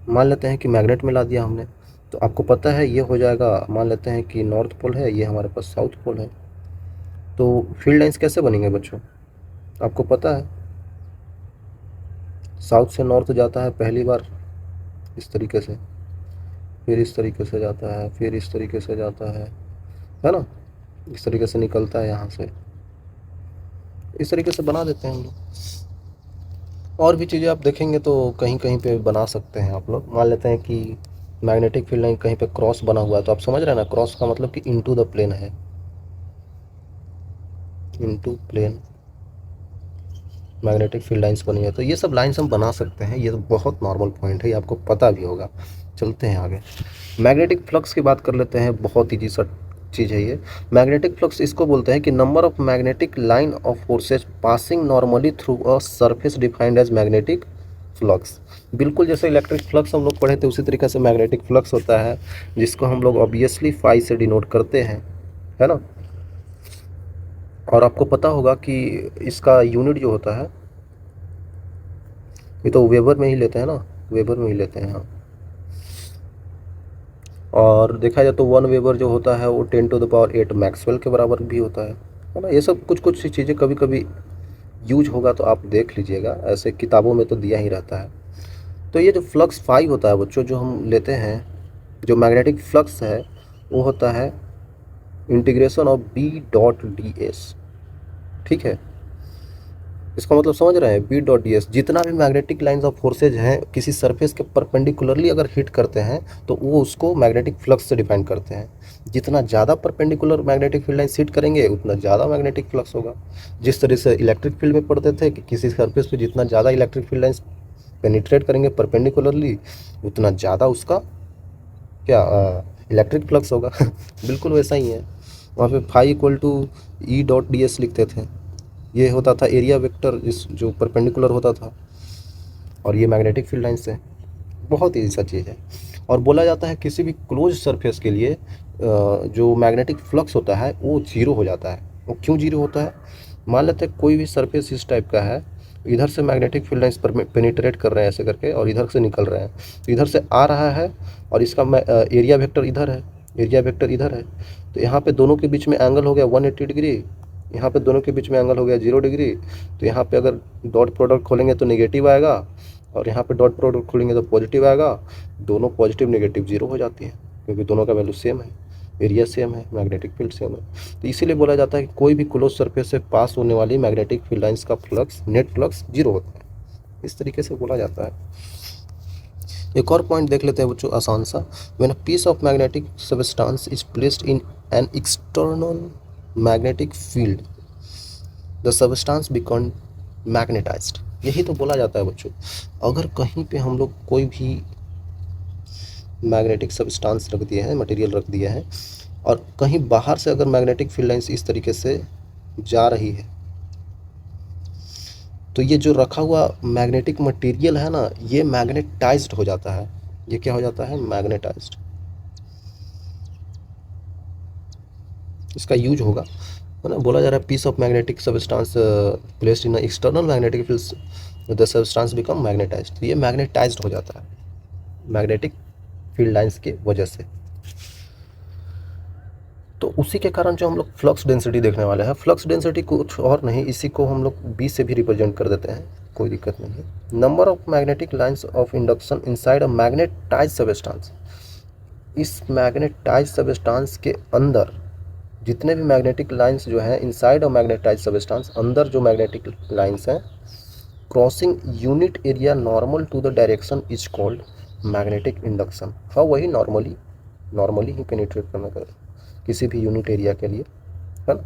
मान लेते हैं कि मैग्नेट में ला दिया हमने, तो आपको पता है ये हो जाएगा, मान लेते हैं कि नॉर्थ पोल है, ये हमारे पास साउथ पोल है। तो फील्ड लाइंस कैसे बनेंगे बच्चों, आपको पता है, साउथ से नॉर्थ जाता है पहली बार इस तरीके से, फिर इस तरीके से जाता है, फिर इस तरीके से जाता है ना, इस तरीके से निकलता है यहाँ से, इस तरीके से बना देते हैं हम लोग। और भी चीज़ें आप देखेंगे तो कहीं कहीं पे बना सकते हैं आप लोग। मान लेते हैं कि मैग्नेटिक फील्ड लाइन कहीं पे क्रॉस बना हुआ है, तो आप समझ रहे हैं ना, क्रॉस का मतलब कि इनटू द प्लेन है, into plane magnetic field lines बनी है। तो ये सब लाइंस हम बना सकते हैं, ये तो बहुत नॉर्मल पॉइंट है, ये आपको पता भी होगा। चलते हैं आगे, मैग्नेटिक फ्लक्स की बात कर लेते हैं। बहुत ईजी सा चीज़ है ये। मैग्नेटिक फ्लक्स इसको बोलते हैं कि number of magnetic line of forces passing normally through a surface defined as magnetic flux. बिल्कुल जैसे इलेक्ट्रिक फ्लक्स हम लोग पढ़े थे उसी तरीके से मैग्नेटिक फ्लक्स होता है, जिसको हम लोग ऑब्वियसली फाई से डिनोट करते हैं, है ना। और आपको पता होगा कि इसका यूनिट जो होता है, ये तो वेबर में ही लेते हैं ना, वेबर में ही लेते हैं हाँ। और देखा जाए तो 1 वेबर जो होता है वो 10⁸ मैक्सवेल के बराबर भी होता है ना। ये सब कुछ कुछ सी चीज़ें कभी कभी यूज होगा तो आप देख लीजिएगा, ऐसे किताबों में तो दिया ही रहता है। तो ये जो फ्लक्स फाई होता है बच्चों, जो हम लेते हैं, जो मैग्नेटिक फ्लक्स है, वो होता है इंटीग्रेशन ऑफ B.ds, ठीक है। इसका मतलब समझ रहे हैं, B.ds जितना भी मैग्नेटिक लाइंस ऑफ फोर्सेज हैं किसी सरफेस के परपेंडिकुलरली अगर हिट करते हैं तो वो उसको मैग्नेटिक फ्लक्स से डिफाइन करते हैं। जितना ज़्यादा perpendicular magnetic field lines hit करेंगे उतना ज़्यादा मैग्नेटिक फ्लक्स होगा। जिस तरह से इलेक्ट्रिक फील्ड में पढ़ते थे कि किसी सरफेस पे जितना ज़्यादा इलेक्ट्रिक फील्ड लाइंस पेनिट्रेट करेंगे परपेंडिकुलरली उतना ज़्यादा उसका क्या इलेक्ट्रिक फ्लक्स होगा बिल्कुल वैसा ही है। वहाँ पे फाई इक्वल टू E.ds लिखते थे, ये होता था एरिया वेक्टर इस जो परपेंडिकुलर होता था, और ये मैग्नेटिक फील्ड लाइंस है। बहुत ही सा चीज़ है। और बोला जाता है किसी भी क्लोज सरफेस के लिए जो मैग्नेटिक फ्लक्स होता है वो जीरो हो जाता है। वो क्यों जीरो होता है, मान लेते हैं कोई भी सरफेस इस टाइप का है, इधर से मैग्नेटिक फील्ड लाइंस पर पेनिट्रेट कर रहे हैं ऐसे करके, और इधर से निकल रहे हैं, तो इधर से आ रहा है और इसका एरिया वेक्टर इधर है, एरिया वेक्टर इधर है। तो यहाँ पे दोनों के बीच में एंगल हो गया 180 डिग्री, यहाँ पे दोनों के बीच में एंगल हो गया 0 डिग्री। तो यहाँ पे अगर डॉट प्रोडक्ट खोलेंगे तो नेगेटिव आएगा, और यहाँ पे डॉट प्रोडक्ट खोलेंगे तो पॉजिटिव आएगा। दोनों पॉजिटिव नेगेटिव 0 हो जाती है क्योंकि दोनों का वैल्यू सेम है, एरिया सेम है, मैग्नेटिक फील्ड सेम है। तो इसीलिए बोला जाता है कि कोई भी क्लोज सरफेस से पास होने वाली मैग्नेटिक फील्ड लाइंस का फ्लक्स नेट फ्लक्स 0 होता है, इस तरीके से बोला जाता है। एक और पॉइंट देख लेते हैं बच्चों आसान सा। When a piece of magnetic substance is placed in an external magnetic field the substance become magnetized. यही तो बोला जाता है बच्चों, अगर कहीं पे हम लोग कोई भी मैग्नेटिक सबस्टेंस रख दिए हैं, मटेरियल रख दिया है, और कहीं बाहर से अगर मैग्नेटिक फील्ड लाइंस इस तरीके से जा रही है, तो ये जो रखा हुआ मैग्नेटिक मटेरियल है ना, ये मैग्नेटाइज्ड हो जाता है। ये क्या हो जाता है, मैग्नेटाइज्ड। इसका यूज होगा, है ना। बोला जा रहा है piece of magnetic substance placed in external magnetic field the substance become magnetized. तो ये मैग्नेटाइज्ड हो जाता है मैग्नेटिक फील्ड लाइंस की वजह से। तो उसी के कारण जो हम लोग फ्लक्स डेंसिटी देखने वाले हैं, फ्लक्स डेंसिटी कुछ और नहीं, इसी को हम लोग बी से भी रिप्रेजेंट कर देते हैं, कोई दिक्कत नहीं है। Number of magnetic lines of induction inside a magnetised substance. इस मैग्नेटाइज्ड सबस्टेंस के अंदर जितने भी मैग्नेटिक लाइंस जो हैं इनसाइड अ मैग्नेटाइज्ड सबस्टेंस, अंदर जो मैग्नेटिक लाइंस हैं, crossing unit area normal to the direction is called magnetic induction. हाँ वही नॉर्मली ही पेनिट्रेट करना कर किसी भी यूनिट एरिया के लिए, है ना।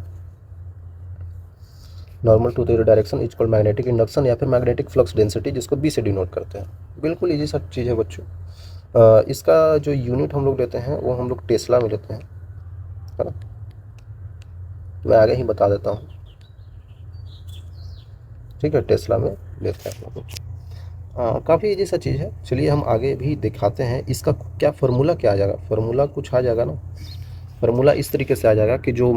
Normal to the direction is called magnetic induction, या फिर मैग्नेटिक फ्लक्स डेंसिटी, जिसको बी से डिनोट करते हैं। बिल्कुल इजी सब चीज़ है बच्चों। इसका जो यूनिट हम लोग लेते हैं वो हम लोग टेस्ला में लेते हैं, है ना। मैं आगे ही बता देता हूँ, ठीक है, टेस्ला में लेते हैं हम लोग। काफ़ी इजी सा चीज़ है। चलिए हम आगे भी दिखाते हैं। इसका क्या फार्मूला क्या आ जाएगा, फार्मूला कुछ आ जाएगा ना। फार्मूला इस तरीके से आ जाएगा कि जो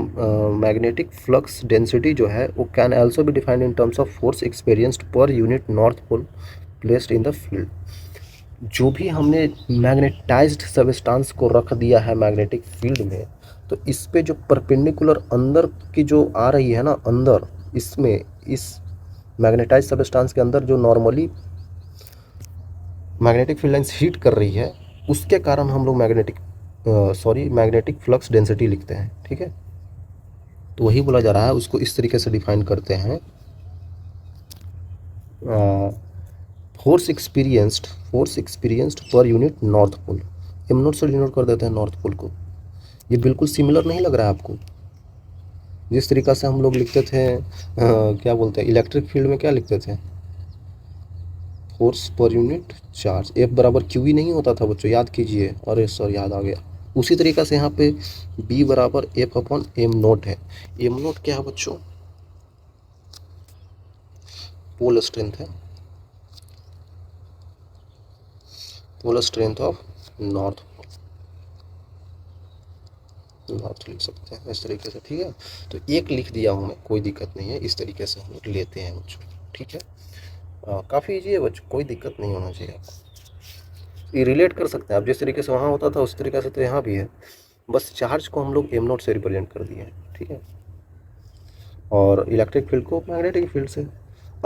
मैग्नेटिक फ्लक्स डेंसिटी जो है वो can also be defined in terms of force experienced per unit north pole placed in the field. जो भी हमने मैग्नेटाइज्ड सबस्टांस को रख दिया है मैग्नेटिक फील्ड में, तो इस पे जो परपेंडिकुलर अंदर की जो आ रही है ना, अंदर इसमें इस मैग्नेटाइज्ड सबस्टांस के अंदर जो normally magnetic field lines heat कर रही है, उसके कारण हम लोग मैग्नेटिक फ्लक्स डेंसिटी लिखते हैं, ठीक है। तो वही बोला जा रहा है, उसको इस तरीके से डिफाइन करते हैं, force experienced per unit north pole. M naught से डिनोट कर देते हैं नॉर्थ पोल को। ये बिल्कुल सिमिलर नहीं लग रहा है आपको, जिस तरीका से हम लोग लिखते थे क्या बोलते हैं, इलेक्ट्रिक फील्ड में क्या लिखते थे, force per unit charge, F बराबर क्यू ही नहीं होता था बच्चों, याद कीजिए। अरे सर याद आ गया। उसी तरीका से यहाँ पे बी बराबर एफ अपॉन एम नोट है। एम नोट क्या है बच्चों, पोल स्ट्रेंथ है, पोल स्ट्रेंथ ऑफ नॉर्थ लिख सकते हैं इस तरीके से, ठीक है। तो एक लिख दिया हूँ मैं, कोई दिक्कत नहीं है, इस तरीके से हम लोग लेते हैं बच्चों, ठीक है। काफ़ी ईजी है बच्चों, कोई दिक्कत नहीं होना चाहिए आपको। ये रिलेट कर सकते हैं आप, जिस तरीके से वहाँ होता था उस तरीके से तो यहाँ भी है, बस चार्ज को हम लोग एम नोट से रिप्रेजेंट कर दिए हैं, ठीक है, और इलेक्ट्रिक फील्ड को मैग्नेटिक फील्ड से।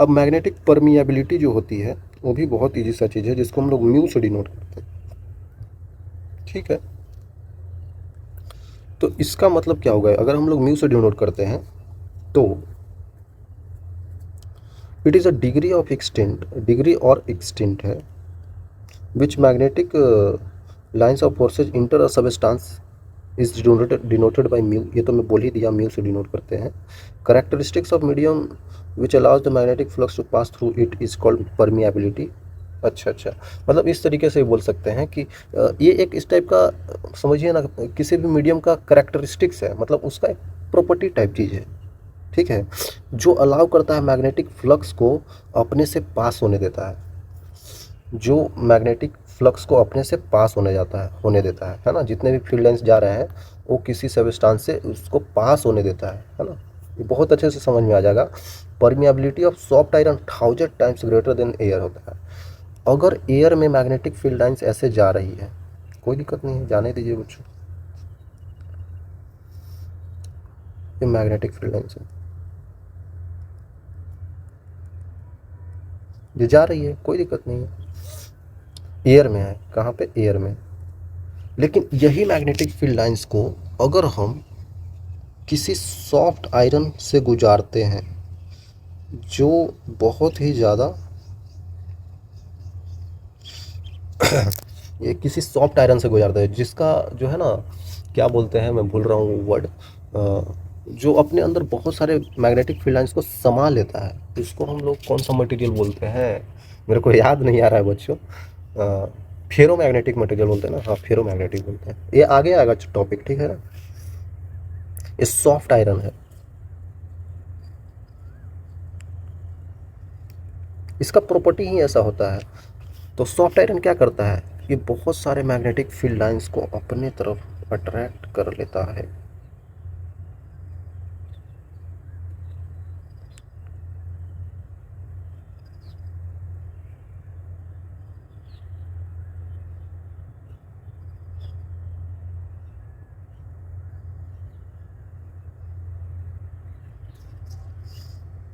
अब मैग्नेटिक परमिएबिलिटी जो होती है वो भी बहुत ईजी सा चीज़ है, जिसको हम लोग म्यू से डिनोट करते हैं, ठीक है। तो इसका मतलब क्या होगा, अगर हम लोग म्यू से डिनोट करते हैं तो it is a degree of extent, degree और एक्सटेंट है which magnetic lines of forces enter a substance is denoted by mu. ये तो मैं बोल ही दिया, म्यू से डिनोट करते हैं। Characteristics of medium which allows the magnetic flux to pass through it is called permeability. अच्छा, मतलब इस तरीके से बोल सकते हैं कि ये एक इस टाइप का समझिए ना, किसी भी मीडियम का करेक्टरिस्टिक्स है, मतलब उसका एक प्रॉपर्टी टाइप चीज़ है, ठीक है, जो अलाउ करता है मैग्नेटिक फ्लक्स को अपने से पास होने देता है, जो मैग्नेटिक फ्लक्स को अपने से पास होने देता है ना। जितने भी फील्ड लाइंस जा रहे हैं वो किसी सबस्टांस से उसको पास होने देता है ना। ये बहुत अच्छे से समझ में आ जाएगा। Permeability of soft iron 1000 times greater than air होता है। अगर एयर में मैग्नेटिक फील्ड लाइंस ऐसे जा रही है, कोई दिक्कत नहीं है, जाने दीजिए बच्चों, ये मैग्नेटिक फील्ड लाइंस है, ये जा रही है, कोई दिक्कत नहीं है, एयर में है, कहाँ पे, एयर में। लेकिन यही मैग्नेटिक फील्ड लाइंस को अगर हम किसी सॉफ्ट आयरन से गुजारते हैं जो बहुत ही ज़्यादा ये किसी सॉफ्ट आयरन से गुजारते हैं जिसका जो है ना, क्या बोलते हैं, मैं भूल रहा हूँ वर्ड, जो अपने अंदर बहुत सारे मैग्नेटिक फील्ड लाइंस को समा लेता है, इसको हम लोग कौन सा मटेरियल बोलते हैं, मेरे को याद नहीं आ रहा है बच्चों। फेरो मैग्नेटिक मटेरियल बोलते हैं ना, हाँ फेरो मैग्नेटिक बोलते हैं। ये आगे आएगा टॉपिक, ठीक है ना। ये सॉफ्ट आयरन है, इसका प्रॉपर्टी ही ऐसा होता है। तो सॉफ्ट आयरन क्या करता है, ये बहुत सारे मैग्नेटिक फील्ड लाइंस को अपने तरफ अट्रैक्ट कर लेता है।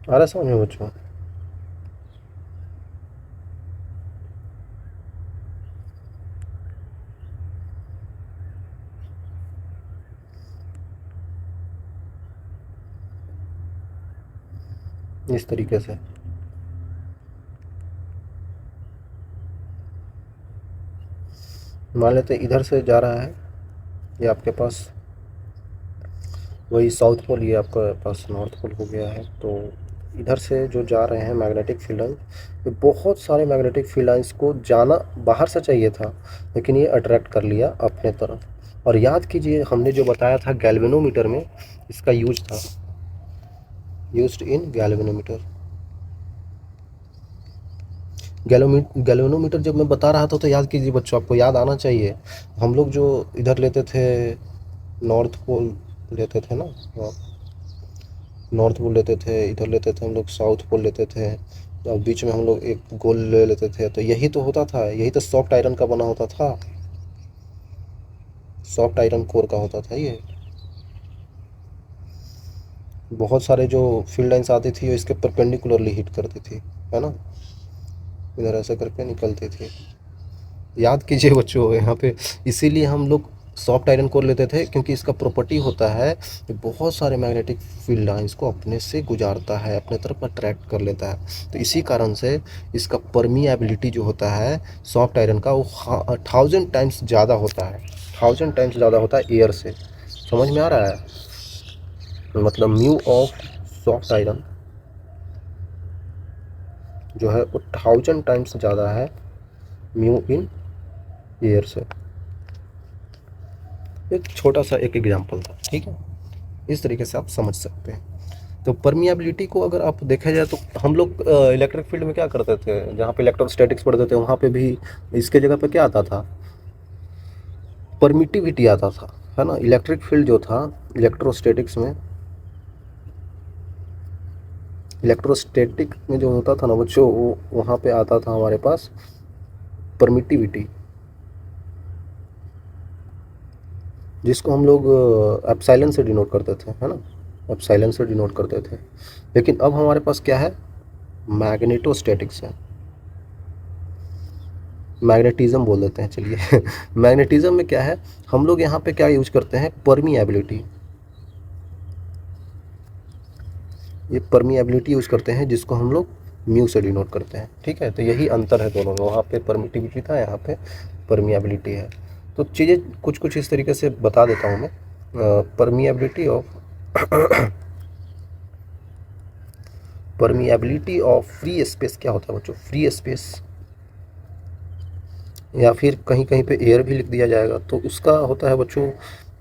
आ रहा है समझ में बच्चों। इस तरीके से मान लेते इधर से जा रहा है, ये आपके पास वही साउथ पोल, ये आपका पास नॉर्थ पोल हो गया है। तो इधर से जो जा रहे हैं मैग्नेटिक फील्ड लाइन, ये बहुत सारे मैग्नेटिक फील्ड लाइंस को जाना बाहर से चाहिए था, लेकिन ये अट्रैक्ट कर लिया अपने तरफ। और याद कीजिए हमने जो बताया था गैल्वेनोमीटर में इसका यूज था, यूज्ड इन गैल्वेनोमीटर। गैल्वेनोमीटर जब मैं बता रहा था तो याद कीजिए बच्चों, आपको याद आना चाहिए, हम लोग जो इधर लेते थे नॉर्थ पोल लेते थे ना, हाँ, नॉर्थ पोल लेते थे, इधर लेते थे हम लोग साउथ पोल लेते थे, और बीच में हम लोग एक गोल ले लेते थे, तो यही तो होता था, यही तो सॉफ्ट आयरन का बना होता था, सॉफ्ट आयरन कोर का होता था ये। बहुत सारे जो फील्ड लाइंस आती थी वो इसके परपेंडिकुलरली हिट करती थी, है ना, इधर ऐसे करके निकलती थी। याद कीजिए बच्चों यहाँ पे, इसीलिए हम लोग सॉफ्ट आयरन कोर लेते थे, क्योंकि इसका प्रॉपर्टी होता है कि बहुत सारे मैग्नेटिक फील्ड लाइंस को अपने से गुजारता है, अपने तरफ अट्रैक्ट कर लेता है। तो इसी कारण से इसका परमिएबिलिटी जो होता है सॉफ्ट आयरन का, वो 1000 टाइम्स ज़्यादा होता है, 1000 टाइम्स ज़्यादा होता है एयर से। समझ में आ रहा है? मतलब म्यू ऑफ सॉफ्ट आयरन जो है वो 1000 टाइम्स ज़्यादा है म्यू इन एयर से। एक छोटा सा एक एग्जांपल था, ठीक है, इस तरीके से आप समझ सकते हैं। तो परमिएबिलिटी को अगर आप देखा जाए तो हम लोग इलेक्ट्रिक फील्ड में क्या करते थे, जहाँ पे इलेक्ट्रोस्टैटिक्स पढ़ते थे वहाँ पे भी इसके जगह पे क्या आता था, परमिटिविटी आता था, है ना। इलेक्ट्रिक फील्ड जो था इलेक्ट्रोस्टैटिक्स में, इलेक्ट्रोस्टैटिक में जो होता था ना बच्चों, वो वहाँ पे आता था हमारे पास परमिटिविटी, जिसको हम लोग एप्सिलॉन से डिनोट करते थे, है ना, एप्सिलॉन से डिनोट करते थे। लेकिन अब हमारे पास क्या है, मैग्नेटोस्टैटिक्स है, मैग्नेटिज्म बोल देते हैं चलिए मैग्नेटिज्म में क्या है, हम लोग यहाँ पे क्या यूज करते हैं, परमिएबिलिटी, ये परमिएबिलिटी यूज करते हैं, जिसको हम लोग म्यू से डिनोट करते हैं, ठीक है। तो यही अंतर है दोनों में, वहाँ पे परमिटिविटी था, यहाँ पे परमिएबिलिटी है। तो चीज़ें कुछ कुछ इस तरीके से बता देता हूँ मैं। Permeability of permeability of free space क्या होता है बच्चों, फ्री स्पेस, या फिर कहीं कहीं पे एयर भी लिख दिया जाएगा, तो उसका होता है बच्चों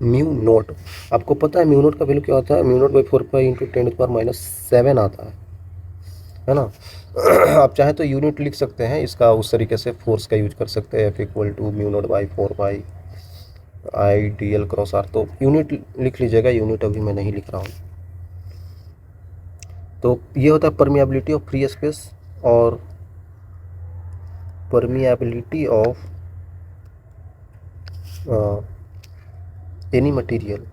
म्यू नोट। आपको पता है म्यू नोट का वैल्यू क्या होता है, म्यू नोट बाई 4 पाई × 10⁻⁷ आता है ना आप चाहें तो यूनिट लिख सकते हैं इसका, उस तरीके से फोर्स का यूज कर सकते हैं, F = mu naught by 4 pi I dl × r, तो यूनिट लिख लीजिएगा, यूनिट अभी मैं नहीं लिख रहा हूँ। तो ये होता है परमिएबिलिटी ऑफ फ्री स्पेस और परमिएबिलिटी ऑफ एनी मटेरियल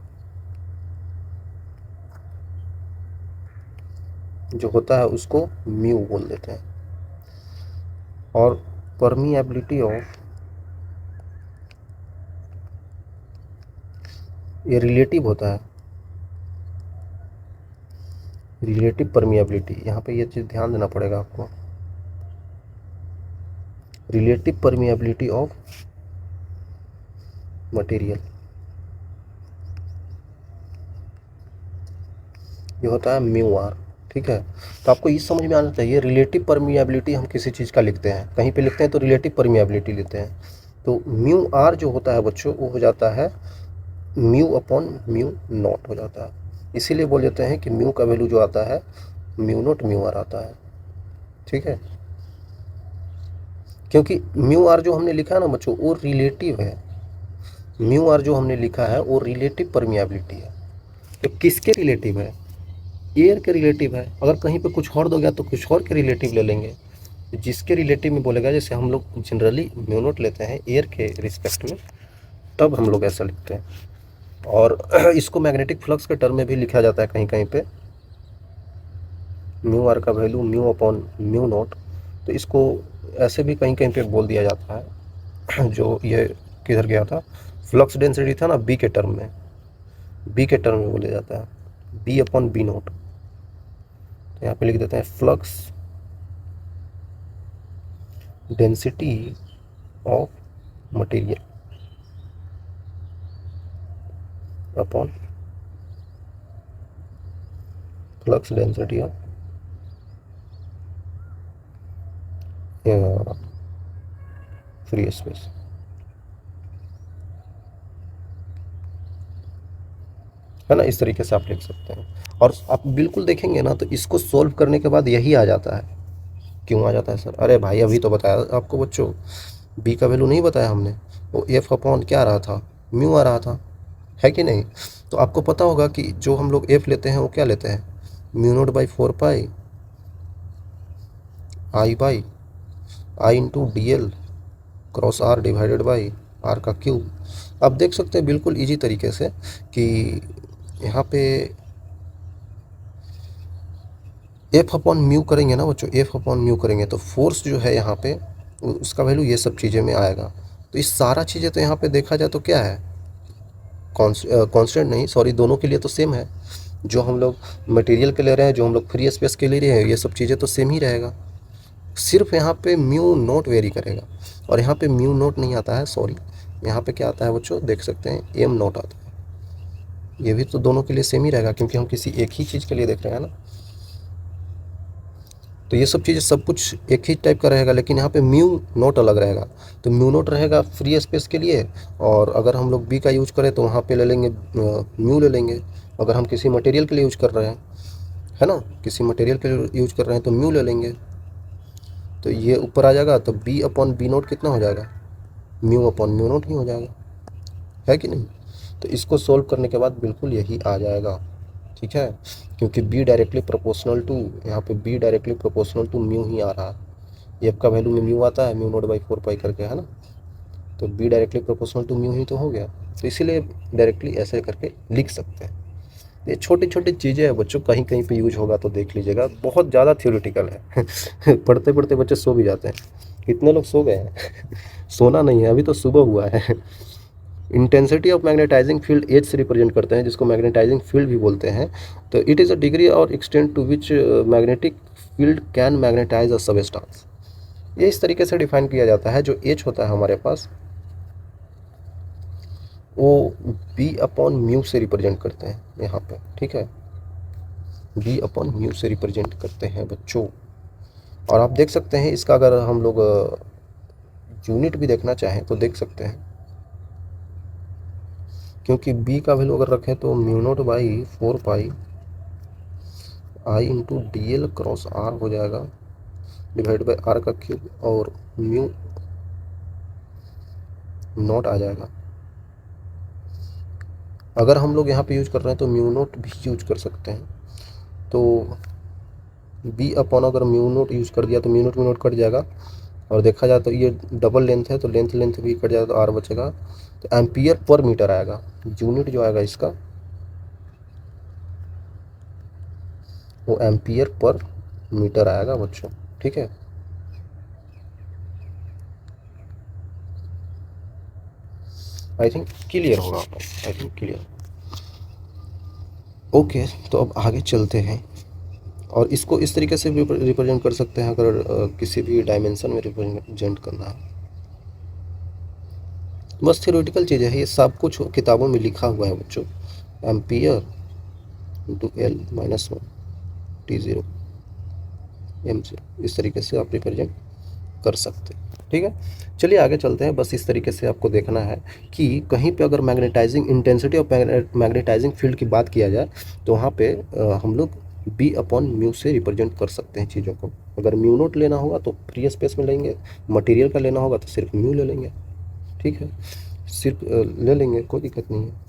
जो होता है उसको म्यू बोल देते हैं। और परमिएबिलिटी ऑफ, ये रिलेटिव होता है, रिलेटिव परमिएबिलिटी, यहाँ पे ये चीज़ ध्यान देना पड़ेगा आपको, रिलेटिव परमिएबिलिटी ऑफ मटेरियल, ये होता है म्यू आर, ठीक है। तो आपको ये समझ में आना चाहिए, रिलेटिव परमिएबिलिटी हम किसी चीज़ का लिखते हैं, कहीं पे लिखते हैं तो रिलेटिव परमिएबिलिटी लेते हैं, तो म्यू आर जो होता है बच्चों वो हो जाता है म्यू अपॉन म्यू नॉट हो जाता है। इसीलिए बोल देते हैं कि म्यू का वैल्यू जो आता है म्यू नॉट म्यू आर आता है, ठीक है। क्योंकि म्यू आर जो हमने लिखा है ना बच्चों वो रिलेटिव है, म्यू आर जो हमने लिखा है वो रिलेटिव परमिएबिलिटी है। तो किसके रिलेटिव है, एयर के रिलेटिव है। अगर कहीं पे कुछ और दो गया तो कुछ और के रिलेटिव ले लेंगे, जिसके रिलेटिव में बोलेगा, जैसे हम लोग जनरली म्यू नॉट लेते हैं एयर के रिस्पेक्ट में, तब हम लोग ऐसा लिखते हैं। और इसको मैग्नेटिक फ्लक्स के टर्म में भी लिखा जाता है कहीं कहीं पे, म्यू आर का value mu upon mu naught, तो इसको ऐसे भी कहीं कहीं पे बोल दिया जाता है जो ये किधर गया था, फ्लक्स डेंसिटी था ना बी के टर्म में, बी के टर्म में बोला जाता है बी अपॉन बी नॉट। तो यहाँ पे लिख देते हैं flux density of material upon flux density of free space, है ना। इस तरीके से आप लिख सकते हैं। और आप बिल्कुल देखेंगे ना तो इसको सोल्व करने के बाद यही आ जाता है। क्यों आ जाता है सर? अरे भाई अभी तो बताया आपको बच्चों, बी का वैल्यू नहीं बताया हमने, वो एफ अपॉन क्या आ रहा था, म्यू आ रहा था, है कि नहीं। तो आपको पता होगा कि जो हम लोग एफ लेते हैं वो क्या लेते हैं, mu naught by 4 pi I by I into D L cross R divided by R का क्यूब। आप देख सकते हैं बिल्कुल इजी तरीके से कि यहाँ पे एफ अपॉन म्यू करेंगे ना बच्चों, एफ अपॉन म्यू करेंगे तो फोर्स जो है यहाँ पे उसका वैल्यू ये सब चीज़ें में आएगा। तो इस सारा चीज़ें तो यहाँ पे देखा जाए तो क्या है, कांस्टेंट नहीं, सॉरी, दोनों के लिए तो सेम है। जो हम लोग मटेरियल के ले रहे हैं, जो हम लोग फ्री स्पेस के ले रहे हैं, ये सब चीज़ें तो सेम ही रहेगा। सिर्फ यहाँ पे म्यू नोट वेरी करेगा, और यहाँ पे म्यू नोट नहीं आता है, सॉरी, यहाँ पे क्या आता है बच्चों, देख सकते हैं एम नोट आता है। ये भी तो दोनों के लिए सेम ही रहेगा क्योंकि हम किसी एक ही चीज़ के लिए देख रहे हैं ना। तो ये सब चीज़ें सब कुछ एक ही टाइप का रहेगा, लेकिन यहाँ पे म्यू नोट अलग रहेगा। तो म्यू नोट रहेगा फ्री स्पेस के लिए, और अगर हम लोग बी का यूज करें तो वहाँ पे ले लेंगे म्यू ले लेंगे। अगर हम किसी मटेरियल के लिए यूज कर रहे हैं, है ना, किसी मटेरियल के लिए यूज कर रहे हैं तो म्यू ले लेंगे। तो ये ऊपर आ जाएगा, तो बी अपॉन बी नोट कितना हो जाएगा, म्यू अपॉन म्यू नोट ही हो जाएगा, है कि नहीं। तो इसको सोल्व करने के बाद बिल्कुल यही आ जाएगा, ठीक है, क्योंकि b डायरेक्टली प्रोपोर्शनल टू, यहाँ पे b directly proportional to mu ही आ रहा है। एफ का वैल्यू में म्यू आता है, म्यू नोट बाई 4 पाई करके, है ना। तो b directly proportional to mu ही तो हो गया, तो इसीलिए डायरेक्टली ऐसे करके लिख सकते हैं। ये छोटी छोटी चीज़ें हैं बच्चों, कहीं कहीं पे यूज होगा तो देख लीजिएगा, बहुत ज़्यादा थ्योरेटिकल है। पढ़ते पढ़ते बच्चे सो भी जाते हैं, कितने लोग सो गए हैं। सोना नहीं है, अभी तो सुबह हुआ है। Intensity of magnetizing field H से रिप्रेजेंट करते हैं, जिसको मैग्नेटाइजिंग फील्ड भी बोलते हैं। तो इट इज़ अ डिग्री और extent to which magnetic field can magnetize a substance. ये इस तरीके से डिफाइन किया जाता है। जो एच होता है हमारे पास, वो बी अपॉन म्यू से रिप्रेजेंट करते हैं यहाँ पे, ठीक है, बी अपॉन म्यू से रिप्रेजेंट करते हैं बच्चों। और आप देख सकते हैं इसका अगर हम लोग यूनिट भी देखना चाहें तो देख सकते हैं, क्योंकि b का वैल्यू अगर रखें तो mu naught by 4 pi I into D L cross R हो जाएगा डिवाइड बाई आर का क्यूब, और म्यू नोट आ जाएगा। अगर हम लोग यहाँ पे यूज कर रहे हैं तो म्यू नोट भी यूज कर सकते हैं। तो b अपॉन अगर म्यू नोट यूज कर दिया तो म्यू नोट कट जाएगा, और देखा जाए तो ये डबल लेंथ है तो लेंथ भी कट जाएगा तो आर बचेगा। तो एम्पियर पर मीटर आएगा, यूनिट जो आएगा इसका वो एम्पियर पर मीटर आएगा बच्चों, ठीक है। आई थिंक क्लियर होगा आपको, आई थिंक क्लियर। ओके, तो अब आगे चलते हैं, और इसको इस तरीके से भी रिप्रेजेंट कर सकते हैं अगर किसी भी डायमेंशन में रिप्रेजेंट करना है। बस थ्योरेटिकल चीज़ें है, ये सब कुछ किताबों में लिखा हुआ है बच्चों। Ampere into L minus 1 T0 M0, इस तरीके से आप रिप्रेजेंट कर सकते हैं, ठीक है। चलिए आगे चलते हैं। बस इस तरीके से आपको देखना है कि कहीं पे अगर magnetizing intensity of magnetizing field की बात किया जाए तो वहाँ पे हम लोग बी अपॉन म्यू से रिप्रेजेंट कर सकते हैं चीज़ों को। अगर म्यू नोट लेना होगा तो फ्री स्पेस में लेंगे, मटेरियल का लेना होगा तो सिर्फ म्यू ले लेंगे, ठीक है, सिर्फ ले लेंगे, कोई दिक्कत नहीं है।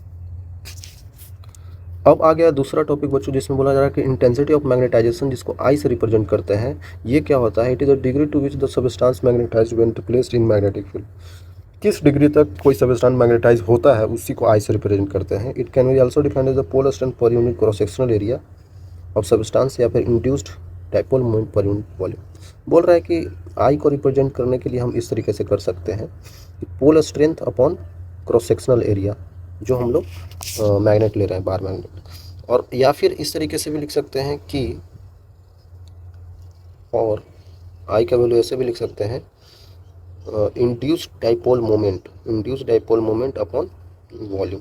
अब आ गया दूसरा टॉपिक बच्चों, जिसमें बोला जा रहा है कि इंटेंसिटी ऑफ मैग्नेटाइजेशन, जिसको आई से रिप्रेजेंट करते हैं। ये क्या होता है, it is a degree to which the substance magnetized when placed in magnetic field. किस डिग्री तक कोई सबस्टांस मैग्नेटाइज होता है उसी को आई से रिप्रेजेंट करते हैं। It can be also defined as the pole strength per unit cross sectional area of substance, या फिर induced dipole moment per unit volume. बोल रहा है कि आई को रिप्रेजेंट करने के लिए हम इस तरीके से कर सकते हैं कि pole strength upon cross sectional area, जो हम लोग मैग्नेट ले रहे हैं, बार मैग्नेट। और या फिर इस तरीके से भी लिख सकते हैं कि, और आई का वैल्यू ऐसे भी लिख सकते हैं, induced dipole moment upon volume.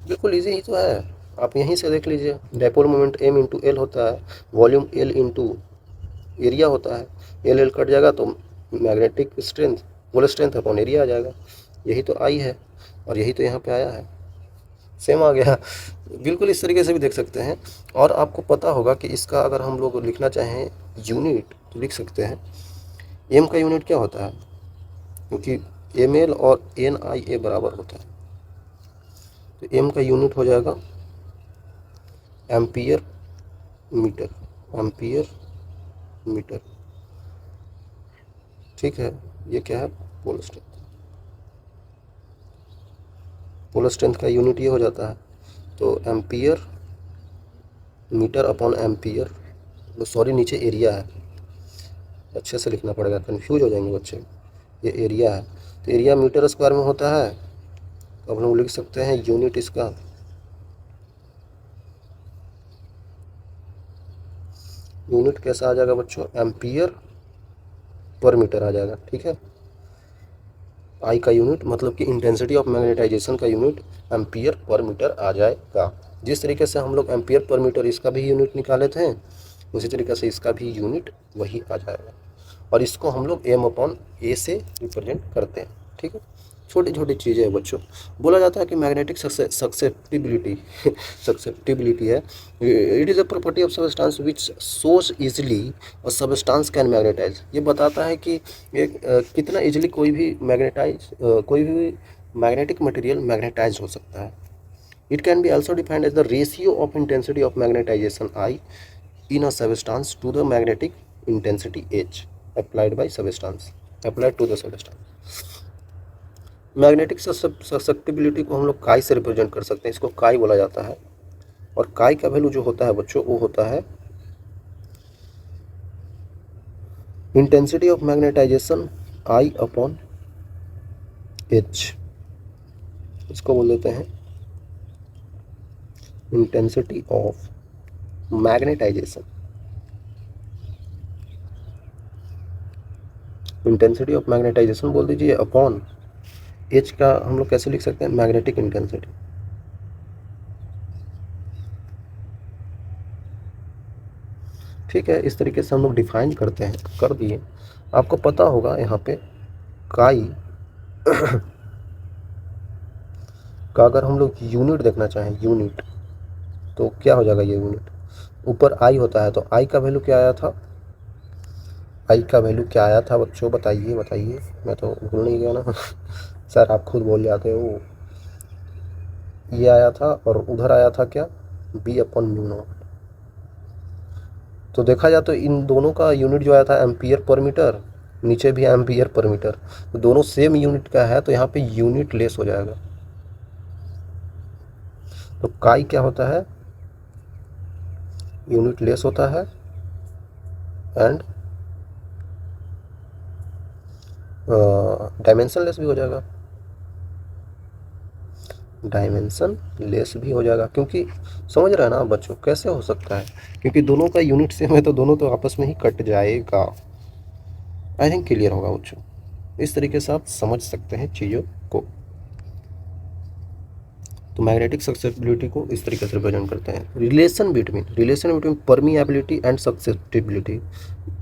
बिल्कुल इजी ही तो है, आप यहीं से देख लीजिए। Dipole moment m into L होता है, वॉल्यूम l इंटू एरिया होता है। एल कट जाएगा तो magnetic strength whole strength upon area आ जाएगा। यही तो आई है और यही तो यहाँ पे आया है, सेम आ गया। बिल्कुल इस तरीके से भी देख सकते हैं। और आपको पता होगा कि इसका अगर हम लोग लिखना चाहें यूनिट तो लिख सकते हैं। एम का यूनिट क्या होता है, क्योंकि एम एल और एन आई ए बराबर होता है, तो एम का यूनिट हो जाएगा एम्पियर मीटर, एम्पियर मीटर। ठीक है, ये क्या है, पोल स्ट्रेंथ। पोल स्ट्रेंथ का यूनिट ये हो जाता है, तो ampere metre upon ampere, sorry नीचे एरिया है, अच्छे से लिखना पड़ेगा, कंफ्यूज हो जाएंगे बच्चे। ये एरिया है, तो एरिया मीटर स्क्वायर में होता है, तो अब हम लोग लिख सकते हैं यूनिट इसका यूनिट कैसा आ जाएगा बच्चों, एम्पियर पर मीटर आ जाएगा। ठीक है, आई का यूनिट मतलब कि इंटेंसिटी ऑफ मैग्नेटाइजेशन का यूनिट एम्पियर पर मीटर आ जाएगा। जिस तरीके से हम लोग एम्पियर पर मीटर इसका भी यूनिट निकाले थे, उसी तरीके से इसका भी यूनिट वही आ जाएगा, और इसको हम लोग एम अपॉन ए से रिप्रेजेंट करते हैं। ठीक है, छोटी छोटी चीज़ें हैं बच्चों। बोला जाता है कि मैग्नेटिक सक्सेप्टिबिलिटी है, it is a property of substance which shows easily और सबस्टांस कैन मैग्नेटाइज। ये बताता है कि एक कितना इजली कोई भी मैग्नेटिक मटेरियल मैग्नेटाइज हो सकता है। It can be also defined as the ratio of intensity of magnetization I in a substance to the magnetic intensity H applied to the substance. Magnetic susceptibility को हम लोग काई से रिप्रेजेंट कर सकते हैं, इसको काई बोला जाता है। और काई का वैल्यू जो होता है बच्चों, वो होता है intensity of magnetization I upon H, इसको बोल देते हैं intensity of magnetisation. Intensity of magnetisation बोल दीजिए अपॉन एच का हम लोग कैसे लिख सकते हैं, मैग्नेटिक इंटेंसिटी। ठीक है, इस तरीके से हम लोग डिफाइन करते हैं, कर दिए। आपको पता होगा यहाँ पे काई का अगर हम लोग यूनिट देखना चाहें, यूनिट तो क्या हो जाएगा, ये यूनिट ऊपर आई होता है, तो आई का वैल्यू क्या आया था, आई का वैल्यू क्या आया था बच्चों, बताइए बताइए, मैं तो भूल नहीं गया ना सर आप खुद बोल जाते हो। ये आया था और उधर आया था क्या, बी अपॉन म्यू नॉट। तो देखा जाए तो इन दोनों का यूनिट जो आया था एम्पियर पर मीटर, नीचे भी एम्पियर पर मीटर, तो दोनों सेम यूनिट का है, तो यहाँ पे यूनिट लेस हो जाएगा। तो काई क्या होता है, यूनिट लेस होता है एंड डायमेंशन लेस भी हो जाएगा, डायमेंशन लेस भी हो जाएगा, क्योंकि समझ रहे हैं ना बच्चों कैसे हो सकता है, क्योंकि दोनों का यूनिट सेम है, तो दोनों तो आपस में ही कट जाएगा। आई थिंक क्लियर होगा बच्चों, इस तरीके से आप समझ सकते हैं चीज़ों को। तो मैग्नेटिक सक्सेप्टिबिलिटी को इस तरीके से रिप्रेजेंट करते हैं। रिलेशन बिटवीन परमिएबिलिटी एंड सक्सेप्टिबिलिटी,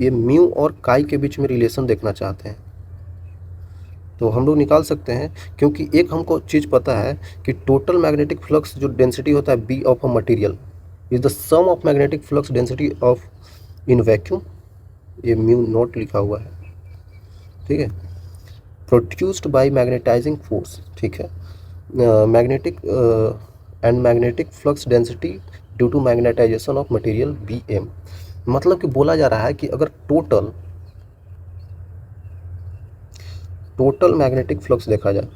ये म्यू और काई के बीच में रिलेशन देखना चाहते हैं, तो हम लोग निकाल सकते हैं। क्योंकि एक हमको चीज़ पता है कि टोटल मैग्नेटिक फ्लक्स जो डेंसिटी होता है B of a material is the sum of magnetic flux density of in vacuum, ये म्यू नॉट लिखा हुआ है। ठीक है, प्रोड्यूस्ड बाय मैग्नेटाइजिंग फोर्स। ठीक है, magnetic and magnetic flux density due to magnetization of material B M. मतलब कि बोला जा रहा है कि अगर टोटल मैग्नेटिक फ्लक्स देखा जाए,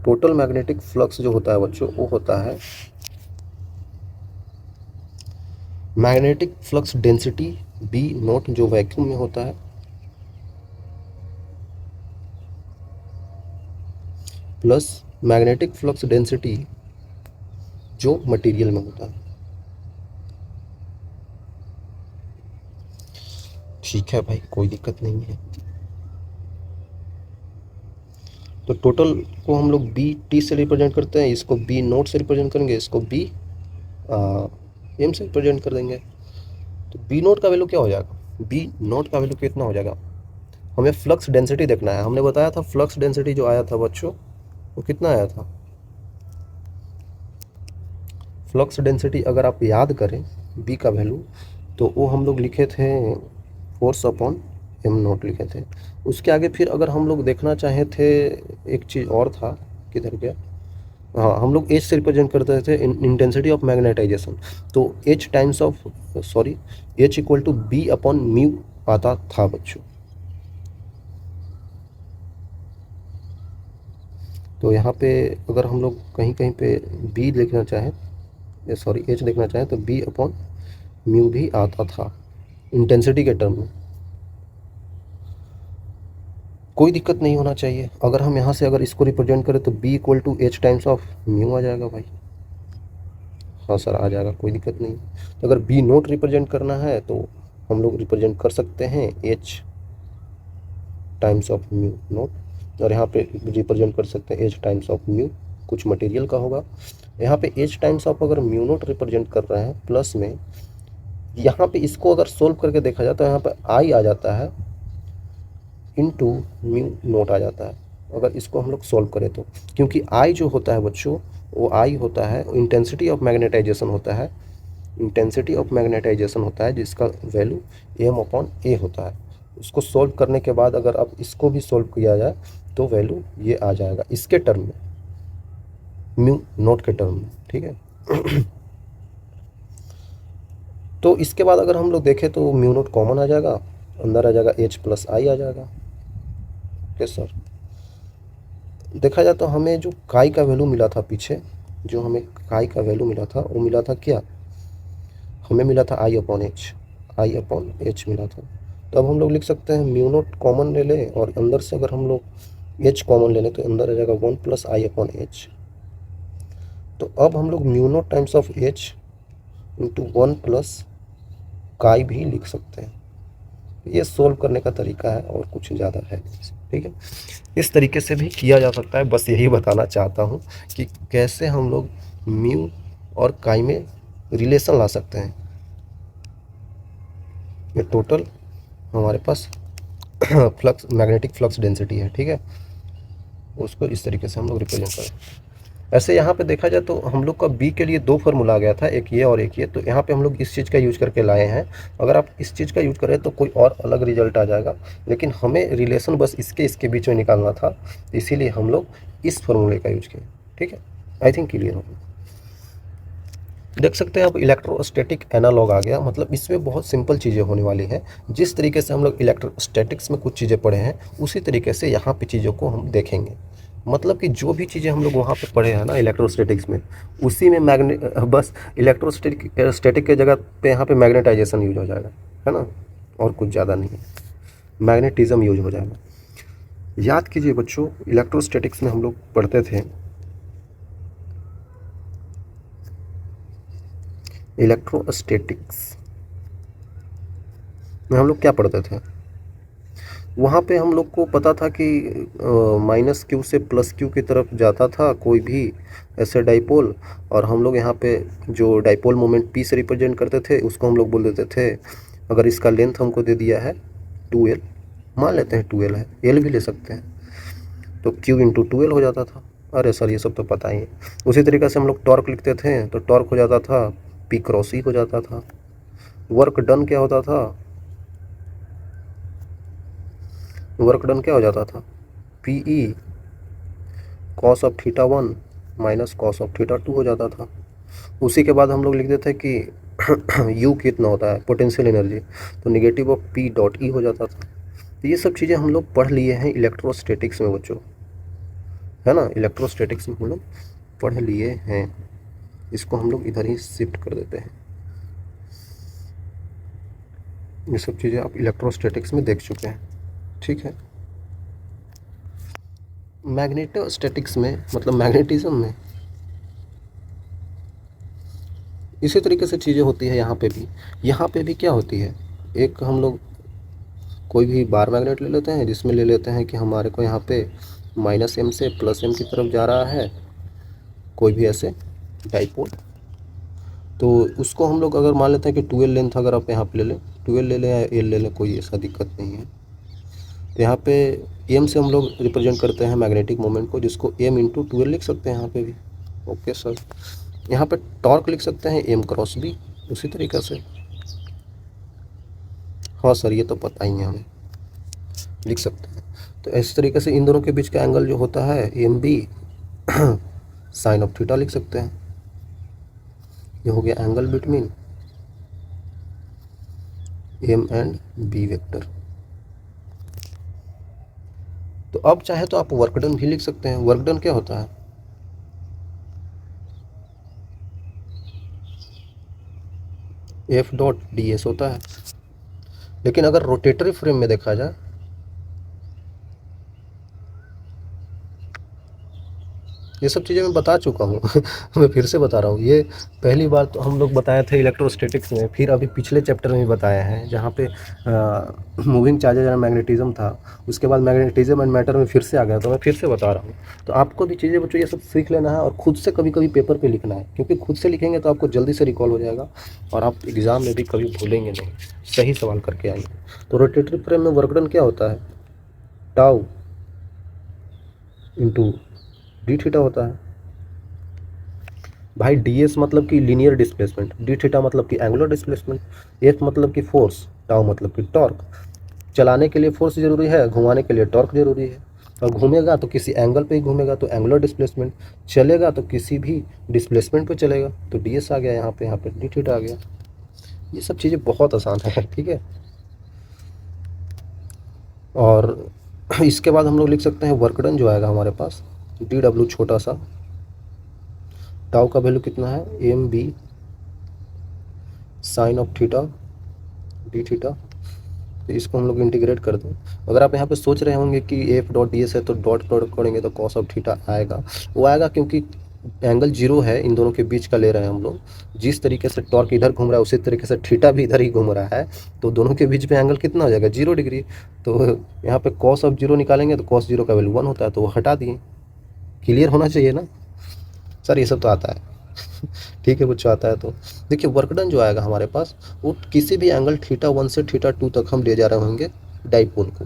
टोटल मैग्नेटिक फ्लक्स जो होता है बच्चों, वो होता है magnetic flux density B naught जो वैक्यूम में होता है, प्लस मैग्नेटिक फ्लक्स डेंसिटी जो मटेरियल में होता है। ठीक है भाई, कोई दिक्कत नहीं है। तो टोटल को हम लोग बी टी से रिप्रेजेंट करते हैं, इसको बी नोट से रिप्रेजेंट करेंगे, इसको बी एम से रिप्रेजेंट कर देंगे। तो बी नोट का वैल्यू क्या हो जाएगा, बी नोट का वैल्यू कितना हो जाएगा, हमें फ्लक्स डेंसिटी देखना है। हमने बताया था फ्लक्स डेंसिटी जो आया था बच्चों वो कितना आया था, फ्लक्स डेंसिटी अगर आप याद करें बी का वैल्यू तो वो हम लोग लिखे थे फोर्स अपॉन एम नोट लिखे थे। उसके आगे फिर अगर हम लोग देखना चाहे थे एक चीज़ और था, किधर गया, हाँ हम लोग एच से रिप्रेजेंट करते थे इंटेंसिटी ऑफ मैग्नेटाइजेशन। तो H times of sorry H equal to B upon mu आता था बच्चों। तो यहाँ पे अगर हम लोग कहीं कहीं पे बी लिखना चाहें सॉरी एच लिखना चाहें तो बी अपॉन म्यू भी आता था इंटेंसिटी के टर्म में। कोई दिक्कत नहीं होना चाहिए। अगर हम यहाँ से अगर इसको रिप्रेजेंट करें तो B equal to H times of mu आ जाएगा भाई। हाँ सर आ जाएगा, कोई दिक्कत नहीं। तो अगर बी नोट रिप्रेजेंट करना है तो हम लोग रिप्रेजेंट कर सकते हैं H times of mu naught, और यहाँ पे रिप्रेजेंट कर सकते हैं एच टाइम्स ऑफ म्यू, कुछ मटेरियल का होगा। यहाँ पे एच टाइम्स ऑफ अगर म्यू नोट रिप्रेजेंट कर रहे हैं प्लस में, यहाँ पे इसको अगर सोल्व करके देखा जाए तो यहाँ पे आई आ जाता है इनटू म्यू नोट आ जाता है अगर इसको हम लोग सोल्व करें तो। क्योंकि आई जो होता है बच्चों वो आई होता है इंटेंसिटी ऑफ मैग्नेटाइजेशन होता है, इंटेंसिटी ऑफ मैग्नेटाइजेशन होता है जिसका वैल्यू एम अपॉन ए होता है। उसको सोल्व करने के बाद अगर अब इसको भी सोल्व किया जाए तो वैल्यू ये आ जाएगा इसके टर्म में, म्यू नोट के टर्म में, ठीक है। तो इसके बाद अगर हम लोग देखें तो म्यू नोट कॉमन आ जाएगा, अंदर आ जाएगा एच प्लस आई आ जाएगा। ओके सर, देखा जाए तो हमें जो काई का वैल्यू मिला था पीछे, जो हमें काई का वैल्यू मिला था वो मिला था क्या, हमें मिला था आई अपॉन एच, आई अपॉन एच मिला था। तो अब हम लोग लिख सकते हैं म्यू नोट कॉमन ले लें और अंदर से अगर हम लोग एच कॉमन ले लें तो अंदर आ जाएगा 1 प्लस आई अपॉन एच। तो अब हम लोग mu naught times of H into 1 plus chi भी लिख सकते हैं। ये सोल्व करने का तरीका है और कुछ ज़्यादा है नहीं, ठीक है। इस तरीके से भी किया जा सकता है, बस यही बताना चाहता हूँ कि कैसे हम लोग म्यू और काई में रिलेशन ला सकते हैं। ये टोटल हमारे पास फ्लक्स मैग्नेटिक फ्लक्स डेंसिटी है, ठीक है। उसको इस तरीके से हम लोग रिप्रेजेंट करें। ऐसे यहाँ पे देखा जाए तो हम लोग का बी के लिए 2 फार्मूला आ गया था, एक ये और एक ये। तो यहाँ पे हम लोग इस चीज़ का यूज करके लाए हैं। अगर आप इस चीज़ का यूज करें तो कोई और अलग रिजल्ट आ जाएगा, लेकिन हमें रिलेशन बस इसके बीच में निकालना था, इसीलिए हम लोग इस फार्मूले का यूज किए, ठीक है। आई थिंक क्लियर हो। देख सकते हैं अब इलेक्ट्रोस्टैटिक एनालॉग आ गया, मतलब इसमें बहुत सिंपल चीज़ें होने वाली हैं। जिस तरीके से हम लोग इलेक्ट्रोस्टैटिक्स में कुछ चीज़ें पढ़े हैं उसी तरीके से यहाँ पे चीज़ों को हम देखेंगे। मतलब कि जो भी चीज़ें हम लोग वहाँ पे पढ़े हैं ना इलेक्ट्रोस्टैटिक्स में, उसी में बस स्टैटिक के जगह पे यहाँ पे मैग्नेटाइजेशन यूज हो जाएगा, है ना, और कुछ ज़्यादा नहीं है, मैग्नेटिज्म यूज हो जाएगा। याद कीजिए बच्चों, इलेक्ट्रोस्टैटिक्स में हम लोग पढ़ते थे इलेक्ट्रोस्टैटिक्स में हम लोग क्या पढ़ते थे, वहाँ पे हम लोग को पता था कि माइनस क्यू से प्लस क्यू की तरफ जाता था कोई भी ऐसे डाइपोल, और हम लोग यहाँ पे जो डाइपोल मोमेंट पी से रिप्रेजेंट करते थे उसको हम लोग बोल देते थे, अगर इसका लेंथ हमको दे दिया है 2l, मान लेते हैं 2l है, l भी ले सकते हैं, तो q इंटू 2l हो जाता था। अरे सर ये सब तो पता ही है। उसी तरीके से हम लोग टॉर्क लिखते थे तो टॉर्क हो जाता था p क्रॉस ई हो जाता था। वर्क डन क्या होता था, वर्क डन क्या हो जाता था, P E cos of theta 1 minus cos of theta 2 हो जाता था। उसी के बाद हम लोग लिखते थे कि यू कितना होता है पोटेंशियल एनर्जी, तो निगेटिव ऑफ पी डॉट ई हो जाता था। तो ये सब चीज़ें हम लोग पढ़ लिए हैं इलेक्ट्रोस्टैटिक्स में बच्चों, है ना, इलेक्ट्रोस्टैटिक्स में हम लोग पढ़ लिए हैं। इसको हम लोग इधर ही शिफ्ट कर देते हैं। ये सब चीज़ें आप इलेक्ट्रोस्टैटिक्स में देख चुके हैं, ठीक है। मैग्नेटोस्टैटिक्स में मतलब मैग्नेटिज्म में इसी तरीके से चीज़ें होती है। यहाँ पे भी क्या होती है, एक हम लोग कोई भी बार मैग्नेट ले लेते हैं जिसमें ले लेते हैं कि हमारे को यहाँ पे माइनस एम से प्लस एम की तरफ जा रहा है कोई भी ऐसे डाइपोल, तो उसको हम लोग अगर मान लेते हैं कि 2l लेंथ अगर आप यहाँ पे ले लें 12 ले लें या एल ले लें, कोई ऐसा दिक्कत नहीं है। तो यहाँ पे एम से हम लोग रिप्रेजेंट करते हैं मैग्नेटिक मोमेंट को, जिसको एम इंटू 12 लिख सकते हैं यहाँ पे भी। Okay sir. यहाँ पे टॉर्क लिख सकते हैं एम क्रॉस बी, उसी तरीके से। हाँ सर, ये तो पता ही है हमें, लिख सकते हैं। तो इस तरीके से इन दोनों के बीच का एंगल जो होता है M B sine of theta लिख सकते हैं। ये हो गया angle between M and B vector. तो अब चाहे तो आप वर्क डन भी लिख सकते हैं। वर्क डन क्या होता है? एफ डॉट डी एस होता है। लेकिन अगर रोटेटरी फ्रेम में देखा जाए, ये सब चीज़ें मैं बता चुका हूँ मैं फिर से बता रहा हूँ। ये पहली बार तो हम लोग बताए थे इलेक्ट्रोस्टैटिक्स में, फिर अभी पिछले चैप्टर में भी बताए हैं, जहाँ पे मूविंग चार्जेज एंड मैग्नेटिज्म था। उसके बाद मैग्नेटिज्म एंड मैटर में फिर से आ गया, तो मैं फिर से बता रहा हूँ। तो आपको भी चीज़ें बच्चों ये सब सीख लेना है, और खुद से कभी कभी पेपर पर लिखना है, क्योंकि खुद से लिखेंगे तो आपको जल्दी से रिकॉल हो जाएगा, और आप एग्ज़ाम में भी कभी भूलेंगे नहीं, सही सवाल करके आएंगे। तो रोटेटरी फ्रेम में वर्क डन क्या होता है? टाउ इंटू डी थीटा होता है। भाई डी एस मतलब कि लीनियर डिस्प्लेसमेंट, डी थीटा मतलब कि एंगुलर डिस्प्लेसमेंट, एफ मतलब कि फोर्स, टाउ मतलब कि टॉर्क। चलाने के लिए फोर्स जरूरी है, घुमाने के लिए टॉर्क जरूरी है। और घूमेगा तो किसी एंगल पे ही घूमेगा, तो एंगुलर डिस्प्लेसमेंट। चलेगा तो किसी भी डिस्प्लेसमेंट पे चलेगा, तो डी एस आ गया यहाँ पे डी थीटा आ गया। ये सब चीज़ें बहुत आसान है, ठीक है। और इसके बाद हम लोग लिख सकते हैं वर्क डन जो आएगा हमारे पास, डी डब्ल्यू छोटा सा, टाउ का वैल्यू कितना है? M B sine of theta D theta. तो इसको हम लोग इंटीग्रेट कर दें। अगर आप यहाँ पे सोच रहे होंगे कि एफ डॉट डी एस है तो डॉट प्रोडक्ट करेंगे तो कॉस ऑफ थीटा आएगा, वो आएगा क्योंकि एंगल जीरो है, इन दोनों के बीच का ले रहे हैं हम लोग। जिस तरीके से टॉर्क इधर घूम रहा है उसी तरीके से थीटा भी इधर ही घूम रहा है, तो दोनों के बीच में एंगल कितना हो जाएगा? 0 डिग्री। तो यहाँ पे कॉस ऑफ जीरो निकालेंगे तो कॉस जीरो का वैल्यू 1 होता है, तो वो हटा दिए। क्लियर होना चाहिए ना सर, ये सब तो आता है ठीक है बच्चों, आता है। तो देखिए वर्क डन जो आएगा हमारे पास, वो किसी भी एंगल थीटा 1 से थीटा 2 तक हम ले जा रहे होंगे डाइपोल को।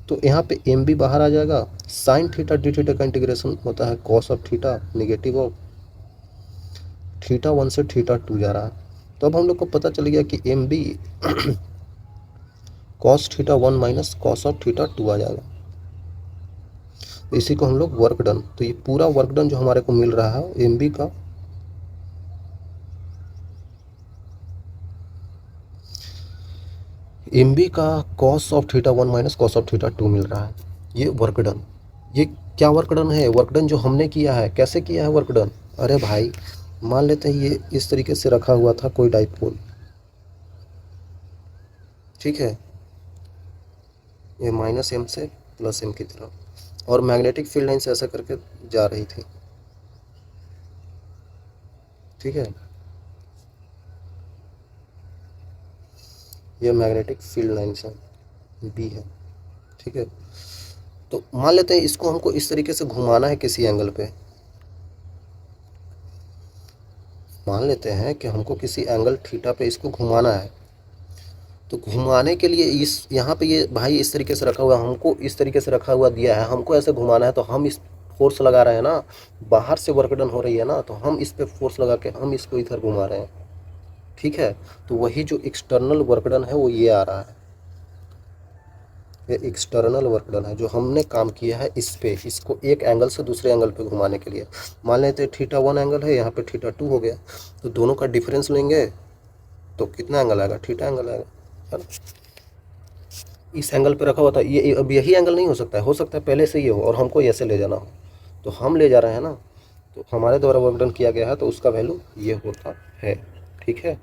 तो यहाँ पे एम बी बाहर आ जाएगा, साइन थीटा डी थीटा का इंटीग्रेशन होता है cos of theta negative of theta 1 से थीटा 2 जा रहा है। तो अब हम लोग को पता चल गया कि M B cos theta 1 minus cos of theta 2 आ जाएगा। तो इसी को हम लोग वर्क डन, तो ये पूरा वर्क डन जो हमारे को मिल रहा है एम बी का एम बी का cos of theta 1 minus cos of theta 2 मिल रहा है। ये वर्क डन, ये क्या वर्क डन है? वर्क डन जो हमने किया है, कैसे किया है वर्क डन? अरे भाई मान लेते हैं ये इस तरीके से रखा हुआ था कोई डाइपोल, ठीक है, ये माइनस एम से प्लस एम की तरफ, और मैग्नेटिक फील्ड लाइन से ऐसा करके जा रही थी, ठीक है। ये मैग्नेटिक फील्ड लाइन से बी है, ठीक है। तो मान लेते हैं इसको हमको इस तरीके से घुमाना है किसी एंगल पे। मान लेते हैं कि हमको किसी एंगल थीटा पे इसको घुमाना है, तो घुमाने के लिए इस यहाँ पे ये भाई इस तरीके से रखा हुआ है, हमको इस तरीके से रखा हुआ दिया है, हमको ऐसे घुमाना है, तो हम इस फोर्स लगा रहे हैं ना, बाहर से वर्क डन हो रही है ना, तो हम इस पे फोर्स लगा के हम इसको इधर घुमा रहे हैं, ठीक है। तो वही जो एक्सटर्नल वर्क डन है वो ये आ रहा है, ये एक्सटर्नल वर्क डन है जो हमने काम किया है इस पे, इसको एक एंगल से दूसरे एंगल पे घुमाने के लिए। मान लेते हैं थीटा 1 एंगल है, यहाँ पे थीटा 2 हो गया, तो दोनों का डिफरेंस लेंगे तो कितना एंगल आएगा? थीटा एंगल आएगा, है ना। इस एंगल पे रखा हुआ था, ये अब यही एंगल नहीं हो सकता है पहले से ये हो और हमको ऐसे ले जाना हो, तो हम ले जा रहे हैं ना, तो हमारे द्वारा वर्क डन किया गया है, तो उसका वैल्यू ये होता है, ठीक है।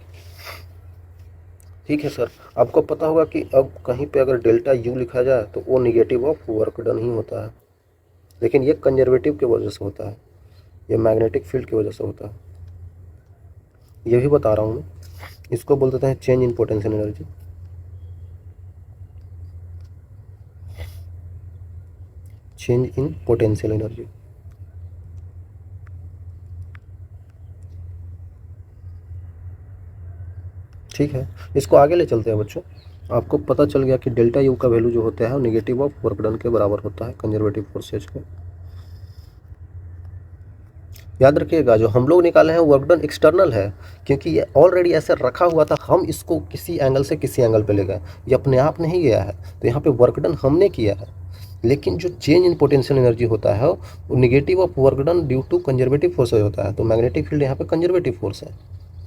ठीक है सर, आपको पता होगा कि अब कहीं पे अगर डेल्टा यू लिखा जाए तो वो निगेटिव ऑफ वर्क डन ही होता है, लेकिन ये कंजर्वेटिव की वजह से होता है, ये मैग्नेटिक फील्ड की वजह से होता है, ये भी बता रहा हूँ मैं। इसको बोल देते हैं change in potential energy, change in potential energy. ठीक है, इसको आगे ले चलते हैं बच्चों। आपको पता चल गया कि डेल्टा यू का वैल्यू जो होता है वो नेगेटिव ऑफ वर्क डन के बराबर होता है कंजर्वेटिव फोर्सेज के। याद रखिएगा जो हम लोग निकाले हैं वर्क डन एक्सटर्नल है, क्योंकि ये ऑलरेडी ऐसे रखा हुआ था, हम इसको किसी एंगल से किसी एंगल पे ले गए, ये अपने आप नहीं गया है। तो यहाँ पे वर्क डन हमने किया है, लेकिन जो चेंज इन पोटेंशियल एनर्जी होता है वो negative of work done due to conservative force होता है। तो मैग्नेटिक फील्ड यहाँ पे कंजर्वेटिव फोर्स है,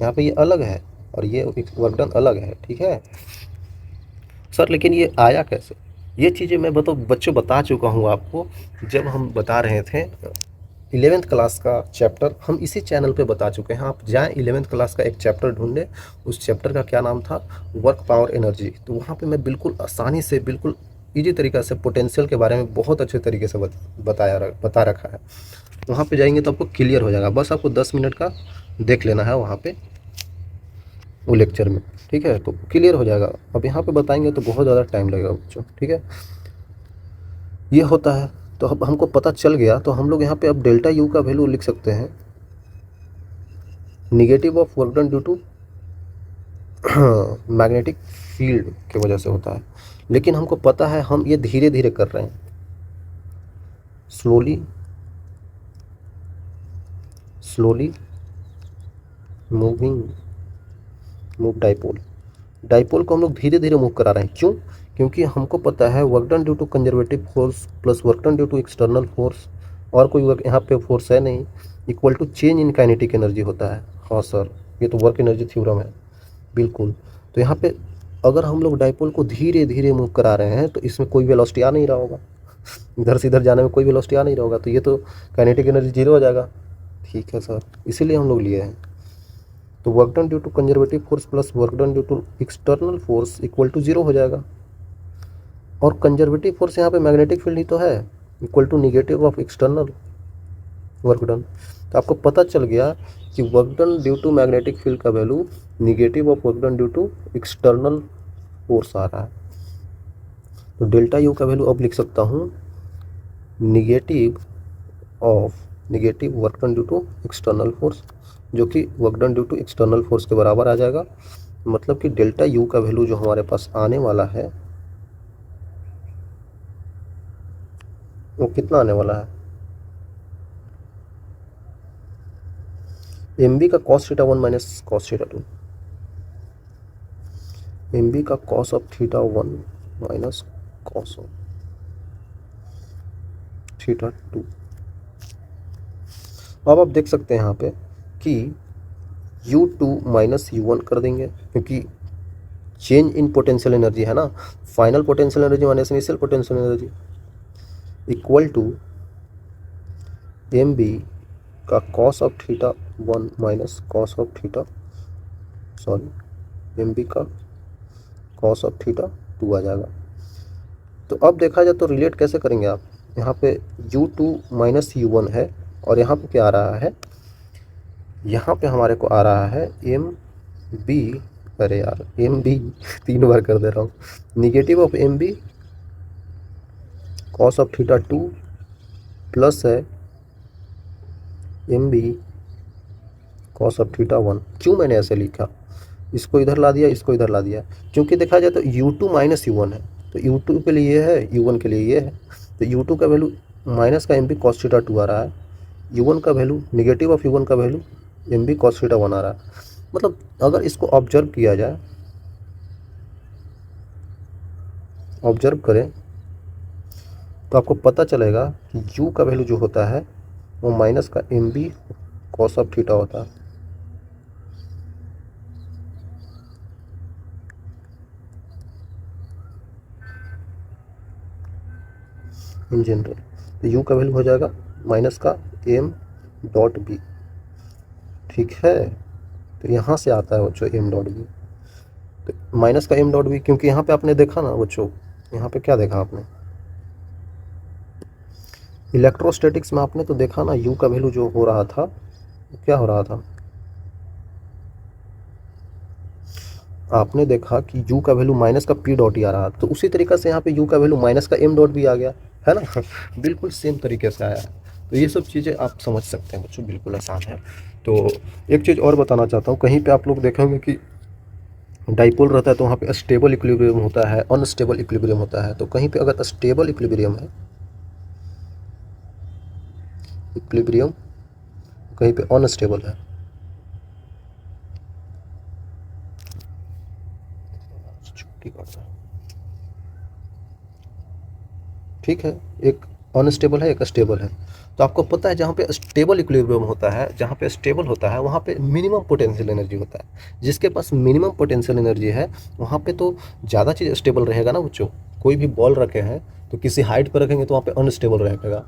यहाँ पे ये अलग है और ये वर्क डन अलग है। ठीक है सर, लेकिन ये आया कैसे? ये चीज़ें मैं बच्चों बता चुका हूँ आपको, जब हम बता रहे थे 11th क्लास का चैप्टर, हम इसी चैनल पे बता चुके हैं। आप जाएं 11th क्लास का एक चैप्टर ढूंढें, उस चैप्टर का क्या नाम था, वर्क पावर एनर्जी। तो वहाँ पे मैं बिल्कुल आसानी से, बिल्कुल ईजी तरीक़ा से पोटेंशियल के बारे में बहुत अच्छे तरीके से बता रखा है। वहाँ पे जाएंगे तो आपको क्लियर हो जाएगा, बस आपको 10 मिनट का देख लेना है वहाँ पे वो लेक्चर में। ठीक है, तो क्लियर हो जाएगा। अब यहाँ पे बताएंगे तो बहुत ज़्यादा टाइम लगेगा बच्चों। ठीक है, ये होता है। तो अब हमको पता चल गया, तो हम लोग यहाँ पे अब डेल्टा यू का वैल्यू लिख सकते हैं negative of work done due to magnetic field की वजह से होता है। लेकिन हमको पता है हम ये धीरे धीरे कर रहे हैं, स्लोली मूव डाइपोल को हम लोग धीरे धीरे मूव करा रहे हैं। क्यों? क्योंकि हमको पता है work done due to conservative force plus work done due to external force, और कोई वर्क यहाँ पे फोर्स है नहीं, equal to change in kinetic energy होता है। हाँ सर, ये तो वर्क एनर्जी थ्योरम है, बिल्कुल। तो यहाँ पे अगर हम लोग डाइपोल को धीरे धीरे मूव करा रहे हैं तो इसमें कोई वेलोसिटी आ नहीं रहा होगा, इधर से इधर जाने में कोई वेलोसिटी आ नहीं रहा होगा, तो ये तो काइनेटिक एनर्जी जीरो हो जाएगा। ठीक है सर, इसीलिए हम लोग लिए हैं। तो work done due to conservative force plus work done due to external force equal to zero हो जाएगा। और कंजर्वेटिव फोर्स यहाँ पे मैग्नेटिक फील्ड ही तो है, equal to negative of external work done. तो आपको पता चल गया कि work done due to magnetic field का value negative of work done due to external force आ रहा है। तो डेल्टा यू का वैल्यू अब लिख सकता हूँ negative work done due to external force, जो कि work done due to external force के बराबर आ जाएगा। मतलब कि डेल्टा यू का वैल्यू जो हमारे पास आने वाला है वो कितना आने वाला है, एम बी का cos theta 1 minus cos theta 2, M B का cos of theta 1 minus cos of theta 2। अब आप देख सकते हैं यहाँ पे कि U2 माइनस U1 कर देंगे, क्योंकि चेंज इन पोटेंशियल एनर्जी है ना, final potential energy minus initial potential energy equal to M B का cos of theta 1 minus cos of theta, M B का कॉस ऑफ थीटा 2 आ जाएगा। तो अब देखा जाए तो रिलेट कैसे करेंगे आप, यहाँ पे U2 माइनस U1 है और यहाँ पे क्या आ रहा है, यहाँ पे हमारे को आ रहा है एम बी, अरे यार एम बी 3 बार कर दे रहा हूँ, negative of M B cos of theta 2 plus है M B cos of theta 1। क्यों मैंने ऐसे लिखा, इसको इधर ला दिया, इसको इधर ला दिया, क्योंकि देखा जाए तो U2 माइनस U1 है, तो U2 के लिए ये है, U1 के लिए ये है। तो U2 का वैल्यू माइनस का एम बी कॉस थीटा 2 आ रहा है, U1 का वैल्यू निगेटिव ऑफ U1 का value M B cos theta 1 आ रहा है। मतलब अगर इसको ऑब्जर्व किया जाए, ऑब्जर्व करें तो आपको पता चलेगा कि U का वैल्यू जो होता है वो माइनस का M B cos of theta होता है। इन जनरल तो U का वैल्यू हो जाएगा माइनस का एम डॉट बी। ठीक है, तो यहाँ से आता है बच्चों एम डॉट बी, तो माइनस का एम डॉट बी, क्योंकि यहाँ पे आपने देखा ना बच्चों, यहाँ पे क्या देखा आपने, इलेक्ट्रोस्टैटिक्स में आपने तो देखा ना U का वैल्यू जो हो रहा था, क्या हो रहा था, आपने देखा कि U का वैल्यू माइनस का P डॉट ही आ रहा, तो उसी तरीके से यहाँ पे U का वैल्यू माइनस का M डॉट भी आ गया है ना बिल्कुल सेम तरीके से आया है। तो ये सब चीज़ें आप समझ सकते हैं बच्चों, बिल्कुल आसान है। तो एक चीज़ और बताना चाहता हूँ, कहीं पे आप लोग देखेंगे कि डाइपोल रहता है तो वहाँ पे स्टेबल इक्विलिब्रियम होता है, अनस्टेबल इक्विलिब्रियम होता है। तो कहीं पे अगर स्टेबल इक्विलिब्रियम है, इक्विलिब्रियम, कहीं पे अनस्टेबल है, छुट्टी करता है, ठीक है, एक अनस्टेबल है, एक स्टेबल है। तो आपको पता है जहाँ पे स्टेबल इक्विलिब्रियम होता है, जहाँ पे स्टेबल होता है वहाँ पे मिनिमम पोटेंशियल एनर्जी होता है। जिसके पास मिनिमम पोटेंशियल एनर्जी है वहाँ पे तो ज़्यादा चीज़ स्टेबल रहेगा ना बच्चों। कोई भी बॉल रखे हैं तो किसी हाइट पर रखेंगे तो वहाँ पे अनस्टेबल रहेगा,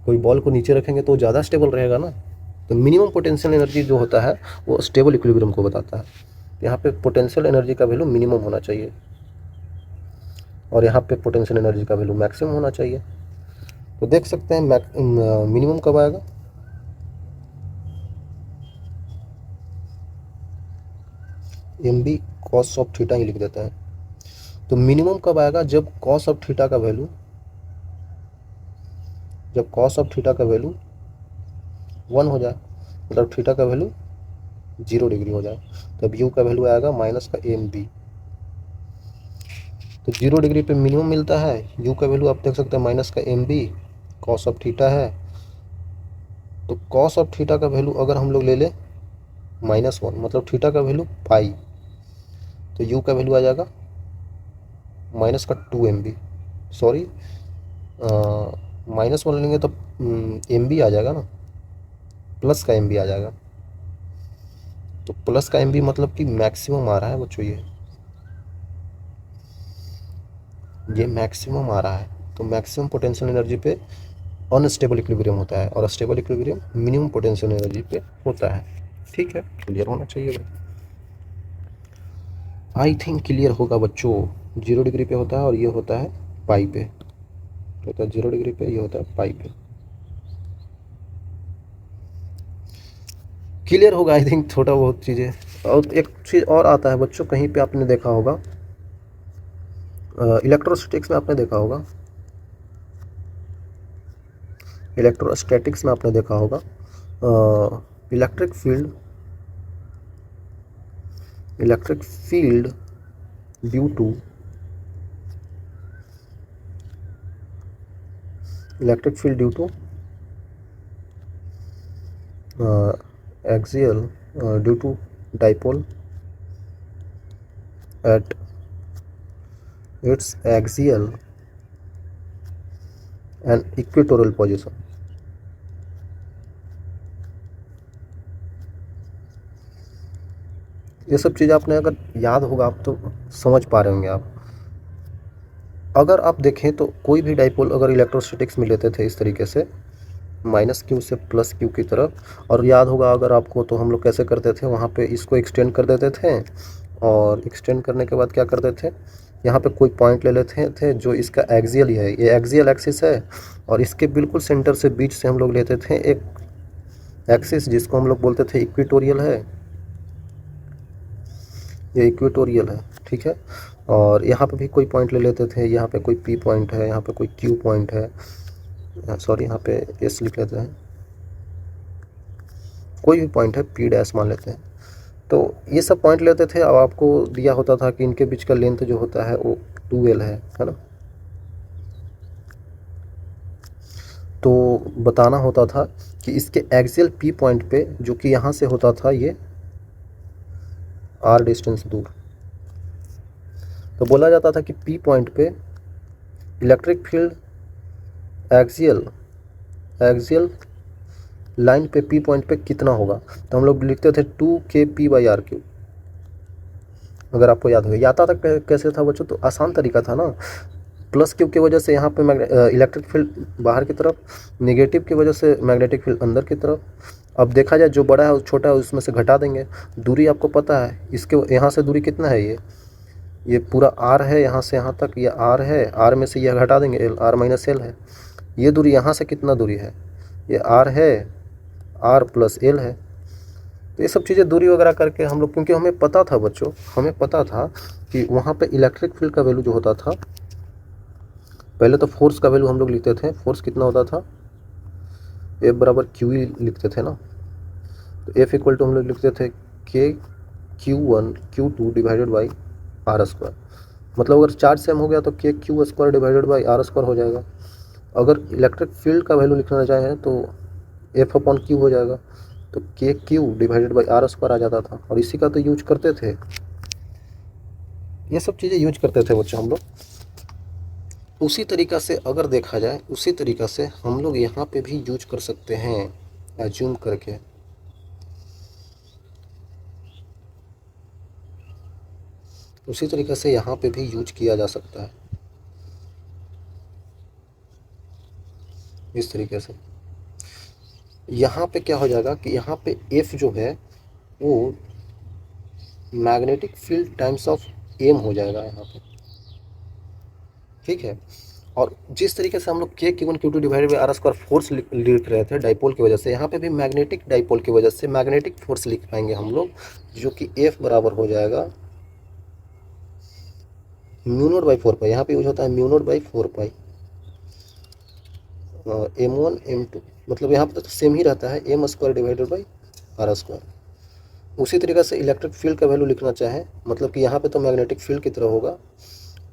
कोई बॉल को नीचे रखेंगे तो ज़्यादा स्टेबल रहेगा ना। तो मिनिमम पोटेंशियल एनर्जी जो होता है वो स्टेबल इक्विलिब्रियम को बताता है। यहाँ पे पोटेंशियल एनर्जी का वैल्यू मिनिमम होना चाहिए और यहाँ पे पोटेंशियल एनर्जी का वैल्यू मैक्सिमम होना चाहिए। तो देख सकते हैं मिनिमम कब आएगा, M B cos of theta ही लिख देते हैं। तो मिनिमम कब आएगा, जब कॉस ऑफ थीटा का वैल्यू, जब कॉस ऑफ थीटा का वैल्यू 1 हो जाए, मतलब थीटा का वैल्यू 0 डिग्री हो जाए, तब यू का वैल्यू आएगा माइनस का एम बी। तो 0 डिग्री पे मिनिमम मिलता है, यू का वैल्यू आप देख सकते हैं माइनस का M B, cos of theta है। तो कॉस ऑफ थीटा का वैल्यू अगर हम लोग ले लें -1, मतलब थीटा का वैल्यू पाई, तो यू का वैल्यू आ जाएगा माइनस का 2 एम बी, सॉरी -1 लेंगे तो एम बी आ जाएगा ना, प्लस का एम बी आ जाएगा। तो प्लस का एम बी मतलब कि मैक्सिमम आ रहा है बच्चों, ये मैक्सिमम आ रहा है। तो मैक्सिमम पोटेंशियल एनर्जी पे अनस्टेबल इक्विलिब्रियम होता है और stable equilibrium minimum potential energy पे होता है। ठीक है, क्लियर होना चाहिए भाई। आई थिंक क्लियर होगा बच्चों। 0 डिग्री पे होता है और ये होता है पाई पे, तो होता है 0 डिग्री पे, ये होता है पाई पे। क्लियर होगा आई थिंक, छोटा बहुत चीज़ें। और एक चीज़ और आता है बच्चों, कहीं पे आपने देखा होगा, इलेक्ट्रोस्टैटिक्स में आपने देखा होगा, इलेक्ट्रोस्टैटिक्स में आपने देखा होगा electric field, electric field due to, electric field due to axial, due to dipole at its axial and equatorial position। ये सब चीज़ आपने अगर याद होगा आप तो समझ पा रहे होंगे आप। अगर आप देखें तो कोई भी डाइपोल अगर इलेक्ट्रोस्टैटिक्स में लेते थे इस तरीके से -q से +q की तरफ, और याद होगा अगर आपको तो हम लोग कैसे करते थे, वहाँ पे इसको एक्सटेंड कर देते थे और एक्सटेंड करने के बाद क्या करते थे, यहाँ पे कोई पॉइंट ले लेते थे जो इसका एक्सियल ही है, ये एक्सियल एक्सिस है, और इसके बिल्कुल सेंटर से बीच से हम लोग लेते थे एक एक्सिस जिसको हम लोग बोलते थे इक्वेटोरियल है, ये इक्वेटोरियल है, ठीक है। और यहाँ पे भी कोई पॉइंट ले लेते थे, यहाँ पे कोई पी पॉइंट है, यहाँ पे कोई क्यू पॉइंट है, सॉरी यहाँ पे एस लिख लेते हैं, कोई भी पॉइंट है, पी डैश मान लेते हैं। तो ये सब पॉइंट लेते थे और आपको दिया होता था कि इनके बीच का लेंथ जो होता है वो 2l है ना। तो बताना होता था कि इसके एक्सियल पी पॉइंट पे, जो कि यहाँ से होता था ये r डिस्टेंस दूर, तो बोला जाता था कि पी पॉइंट पे इलेक्ट्रिक फील्ड एक्सियल लाइन पे पी पॉइंट पे कितना होगा। तो हम लोग लिखते थे 2kp/r3। अगर आपको याद हो, याद आता कैसे था बच्चों, तो आसान तरीका था ना, +q की वजह से यहाँ पे इलेक्ट्रिक फील्ड बाहर की तरफ, नेगेटिव की वजह से मैग्नेटिक फील्ड अंदर की तरफ। अब देखा जाए जो बड़ा है छोटा है उसमें से घटा देंगे। दूरी आपको पता है, इसके यहाँ से दूरी कितना है, ये पूरा r है, यहाँ से यहाँ तक ये r है, r में से यह घटा देंगे l, r - l है। ये दूरी यहाँ से कितना दूरी है, ये r है, r + l है। तो ये सब चीज़ें दूरी वगैरह करके हम लोग, क्योंकि हमें पता था बच्चों, हमें पता था कि वहाँ पे इलेक्ट्रिक फील्ड का वैल्यू जो होता था, पहले तो फोर्स का वैल्यू हम लोग लिखते थे, फोर्स कितना होता था, F बराबर क्यू ही लिखते थे ना। तो F इक्वल टू हम लोग लिखते थे K Q1 Q2 divided by R square. मतलब अगर चार्ज सेम हो गया तो K Q square divided by R square हो जाएगा। अगर इलेक्ट्रिक फील्ड का वैल्यू लिखना चाहें तो एफ अपॉन क्यू हो जाएगा, तो K Q divided by R square आ जाता था। और इसी का तो यूज करते थे, ये सब चीज़ें यूज करते थे बच्चों हम लोग। उसी तरीक़ा से अगर देखा जाए, उसी तरीक़ा से हम लोग यहाँ पे भी यूज कर सकते हैं एज्यूम करके। उसी तरीक़े से यहाँ पे भी यूज किया जा सकता है इस तरीके से। यहाँ पे क्या हो जाएगा कि यहाँ पे एफ जो है वो magnetic field times of M हो जाएगा यहाँ पे, ठीक है। और जिस तरीके से हम लोग K Q one Q two divided by R square force लिख रहे थे डाइपोल की वजह से, यहाँ पे भी मैग्नेटिक डाइपोल की वजह से मैग्नेटिक फोर्स लिख पाएंगे हम लोग, जो कि एफ बराबर हो जाएगा म्यू नोट बाई 4 पाई। यहाँ पे यूज होता है mu naught by 4 pi m1 m2, मतलब यहाँ पे तो सेम ही रहता है M square divided by R square. उसी तरीके से इलेक्ट्रिक फील्ड का वैल्यू लिखना चाहें, मतलब कि यहाँ पे तो मैग्नेटिक फील्ड की तरह होगा,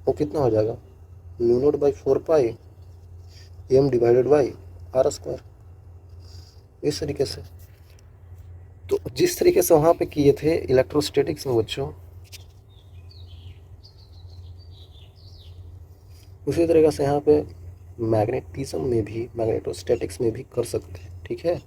वो कितना हो जाएगा mu naught by 4 pi M divided by R square, इस तरीके से। तो जिस तरीके से वहाँ पे किए थे इलेक्ट्रोस्टैटिक्स में बच्चों, उसी तरीके से यहाँ पे मैग्नेटिज्म में भी, मैग्नेटोस्टैटिक्स में भी कर सकते हैं, ठीक है।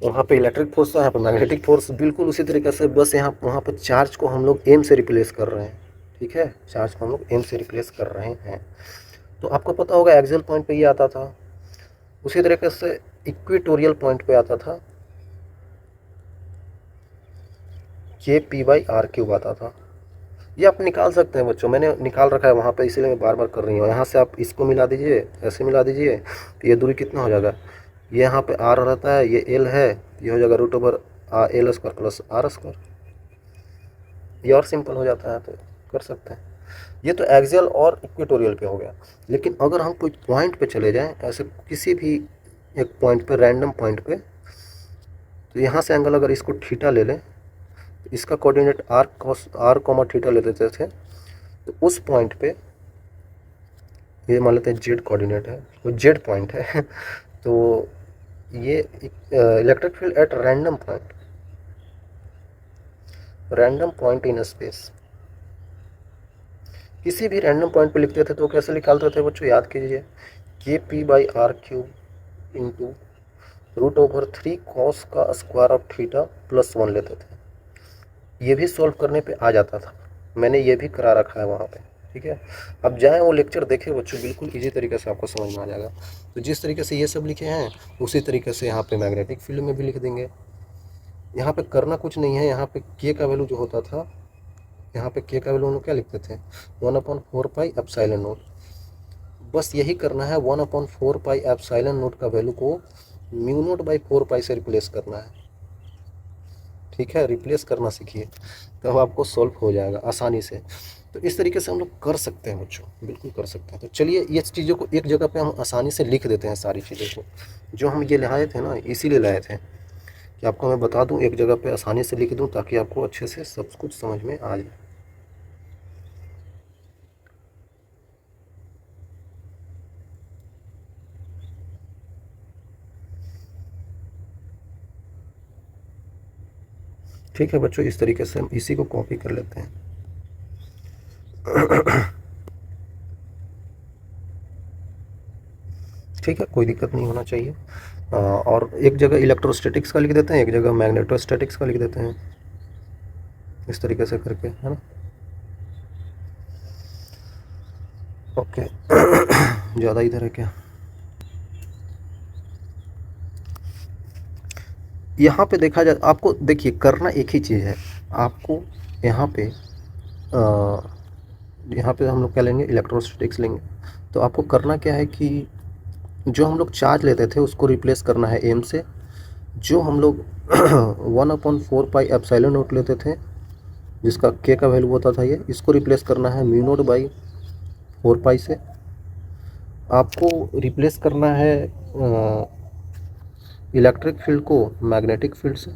वहाँ पे इलेक्ट्रिक फोर्स था, यहाँ पे मैग्नेटिक फोर्स, बिल्कुल उसी तरीके से। बस यहाँ वहाँ पर चार्ज को हम लोग एम से रिप्लेस कर रहे हैं, ठीक है। चार्ज को हम लोग एम से रिप्लेस कर रहे हैं। तो आपको पता होगा एक्सियल पॉइंट पे ये आता था, उसी तरीके से इक्वेटोरियल पॉइंट पे आता था के पी बाई आर क्यूब आता था। ये आप निकाल सकते हैं बच्चों, मैंने निकाल रखा है वहाँ पे, इसीलिए मैं बार बार कर रही हूँ। यहाँ से आप इसको मिला दीजिए, ऐसे मिला दीजिए, तो ये दूरी कितना हो जाएगा, ये यहाँ पे आर रहता है, ये एल है, ये हो जाएगा root over L square plus R square. ये और सिंपल हो जाता है, तो कर सकते हैं। ये तो एक्सियल और इक्वेटोरियल पे हो गया। लेकिन अगर हम कोई पॉइंट पे चले जाएं, ऐसे किसी भी एक पॉइंट पे, रैंडम पॉइंट पे, तो यहाँ से एंगल अगर इसको थीटा ले लें, इसका coordinate R cos R comma theta ले देते थे, तो उस पॉइंट पे ये मान लेते हैं जेड कोऑर्डिनेट है, वो जेड पॉइंट है तो ये electric field at random point in space, किसी भी रैंडम पॉइंट पे लिखते थे तो कैसे निकालते थे बच्चों, याद कीजिए, K P by R cube into root over 3 cos का स्क्वायर ऑफ थीटा प्लस 1 लेते थे। ये भी सॉल्व करने पे आ जाता था, मैंने ये भी करा रखा है वहाँ पे, ठीक है। अब जाएँ वो लेक्चर देखें बच्चों, बिल्कुल इजी तरीके से आपको समझ में आ जाएगा। तो जिस तरीके से ये सब लिखे हैं, उसी तरीके से यहाँ पे मैग्नेटिक फील्ड में भी लिख देंगे। यहाँ पे करना कुछ नहीं है, यहाँ पे के का वैल्यू जो होता था, यहाँ पे के का वैल्यू हम लोग क्या लिखते थे 1/4 पाई एप्सिलॉन नोट। बस यही करना है, 1/4 पाई एप्सिलॉन नोट का वैल्यू को म्यू नोट बाई 4 पाई से रिप्लेस करना है, ठीक है। रिप्लेस करना सीखिए, तब आपको सॉल्व हो जाएगा आसानी से। तो इस तरीके से हम लोग कर सकते हैं बच्चों, बिल्कुल कर सकते हैं। तो चलिए ये चीज़ों को एक जगह पे हम आसानी से लिख देते हैं, सारी चीज़ों को जो हम ये लाए थे ना, इसीलिए लाए थे कि आपको मैं बता दूं, एक जगह पे आसानी से लिख दूं, ताकि आपको अच्छे से सब कुछ समझ में आ जाए। ठीक है बच्चों, इस तरीके से हम इसी को कॉपी कर लेते हैं ठीक है, कोई दिक्कत नहीं होना चाहिए। और एक जगह इलेक्ट्रोस्टैटिक्स का लिख देते हैं, एक जगह मैग्नेटोस्टैटिक्स का लिख देते हैं, इस तरीके से करके, है ना। ओके ज़्यादा इधर है क्या, यहाँ पे देखा जाए, आपको देखिए करना एक ही चीज़ है आपको। यहाँ पे हम लोग क्या लेंगे, इलेक्ट्रोस्टैटिक्स लेंगे। तो आपको करना क्या है कि जो हम लोग चार्ज लेते थे उसको रिप्लेस करना है एम से। जो हम लोग 1/4 पाई एप्सिलॉन नोट लेते थे, जिसका के का वैल्यू होता था ये, इसको रिप्लेस करना है म्यू नोट बाई 4 पाई से। आपको रिप्लेस करना है इलेक्ट्रिक फील्ड को मैग्नेटिक फील्ड से,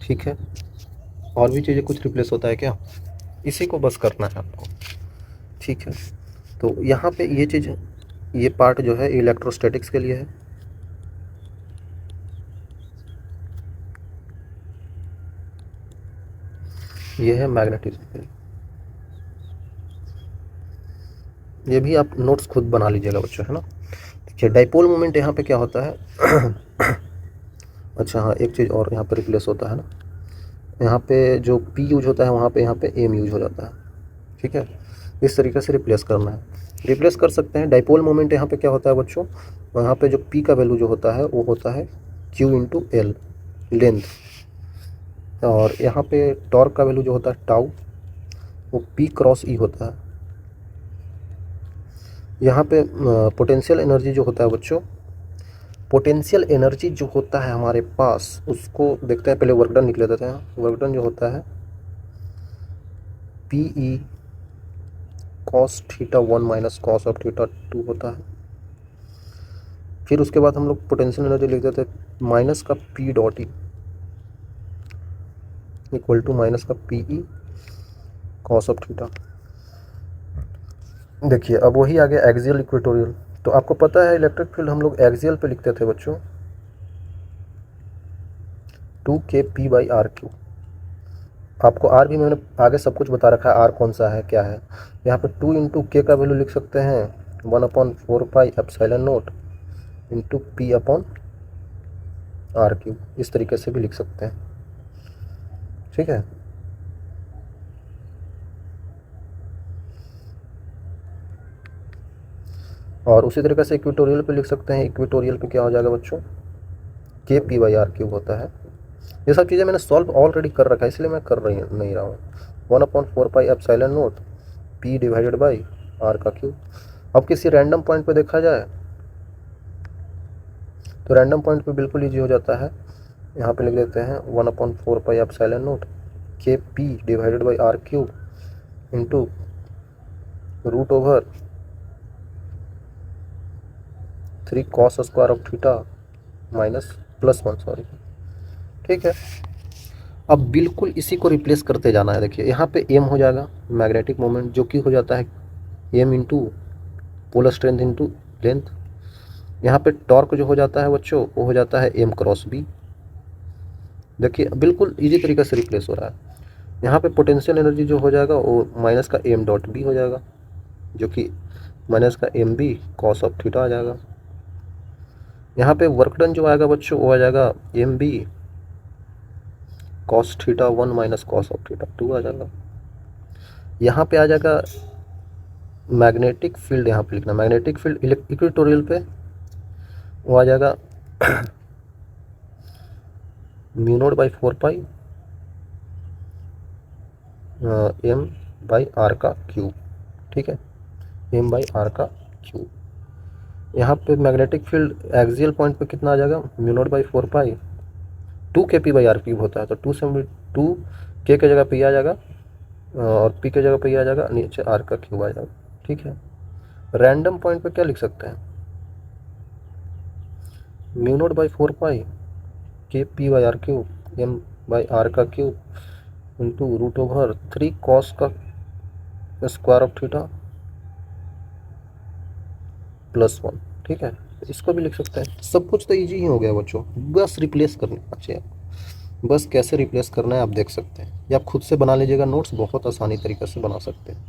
ठीक है। और भी चीज़ें कुछ रिप्लेस होता है क्या? इसी को बस करना है आपको, ठीक है। तो यहाँ पे ये चीज़, ये पार्ट जो है इलेक्ट्रोस्टैटिक्स के लिए है। ये है मैग्नेटिज्म के लिए। ये भी आप नोट्स खुद बना लीजिएगा बच्चों, है ना। देखिए डाइपोल मोमेंट यहाँ पे क्या होता है अच्छा हाँ, एक चीज़ और यहाँ पे रिप्लेस होता है ना, यहाँ पे जो P यूज होता है वहाँ पे यहाँ पे M यूज हो जाता है, ठीक है। इस तरीके से रिप्लेस करना है, रिप्लेस कर सकते हैं। डाइपोल मोमेंट यहाँ पे क्या होता है बच्चों, वहाँ पे जो P का वैल्यू जो होता है वो होता है Q इंटू L लेंथ, और यहाँ पे टॉर्क का वैल्यू जो होता है टाउ, वो P क्रॉस E होता है। यहाँ पे पोटेंशियल एनर्जी जो होता है बच्चों, पोटेंशियल एनर्जी जो होता है हमारे पास, उसको देखते हैं। पहले वर्क डन निकले देते हैं। वर्क डन जो होता है P E cos theta 1 minus cos of theta 2 होता है। फिर उसके बाद हम लोग पोटेंशियल एनर्जी लिख देते हैं माइनस का P dot E equal to minus का P E cos of theta. देखिए अब वही आ गया एक्सियल इक्वेटोरियल। तो आपको पता है इलेक्ट्रिक फील्ड हम लोग एक्सियल पे लिखते थे बच्चों 2kp/r3। आपको आर भी मैंने आगे सब कुछ बता रखा है, आर कौन सा है क्या है। यहाँ पे 2 इंटू के का वैल्यू लिख सकते हैं 1/4πε0 इंटू p/r3, इस तरीके से भी लिख सकते हैं, ठीक है। और उसी तरीके से इक्वेटोरियल पे लिख सकते हैं। इक्वेटोरियल पे क्या हो जाएगा बच्चों, kp/r3 होता है। ये सब चीज़ें मैंने सॉल्व ऑलरेडी कर रखा है, इसलिए मैं कर नहीं रहा हूँ। 1/4πε0 p/r3। अब किसी रैंडम पॉइंट पे देखा जाए तो रैंडम पॉइंट पे बिल्कुल ईजी हो जाता है। यहाँ पे लिख देते हैं 1/4πε0 kp/r3 into √3 cos square of theta minus +1, sorry, ठीक है। अब बिल्कुल इसी को रिप्लेस करते जाना है। देखिए यहाँ पे m हो जाएगा मैग्नेटिक मोमेंट, जो कि हो जाता है m into polar strength into length. यहाँ पे टॉर्क जो हो जाता है बच्चों, वो हो जाता है m क्रॉस b। देखिए बिल्कुल इजी तरीके से रिप्लेस हो रहा है। यहाँ पे पोटेंशियल एनर्जी जो हो जाएगा वो माइनस का m डॉट b हो जाएगा, जो कि माइनस का mb कॉस ऑफ थीटा आ जाएगा। यहाँ पे वर्क डन जो आएगा बच्चों, वो आ जाएगा mb cos theta 1 minus cos of theta 2 आ जाएगा। यहाँ पे आ जाएगा मैग्नेटिक फील्ड, यहाँ पे लिखना मैग्नेटिक फील्ड इक्वेटोरियल पे, वो आ जाएगा μ0/4π m/r3, ठीक है, m/r3। यहाँ पे मैग्नेटिक फील्ड एक्सियल पॉइंट पे कितना आ जाएगा, μ0/4π 2kp/r3 होता है। तो 2 से 2 k के जगह पे आ जाएगा और p के जगह पे आ जाएगा, नीचे r3 आ जाएगा, ठीक है। रैंडम पॉइंट पे क्या लिख सकते हैं, μ0/4π kp/r3 m/r3 इंटू √3 cos का स्क्वायर ऑफ थीटा +1, ठीक है। इसको भी लिख सकते हैं। सब कुछ तो इजी ही हो गया बच्चों, बस रिप्लेस करना चाहिए। बस कैसे रिप्लेस करना है आप देख सकते हैं, या आप खुद से बना लीजिएगा नोट्स, बहुत आसानी तरीके से बना सकते हैं,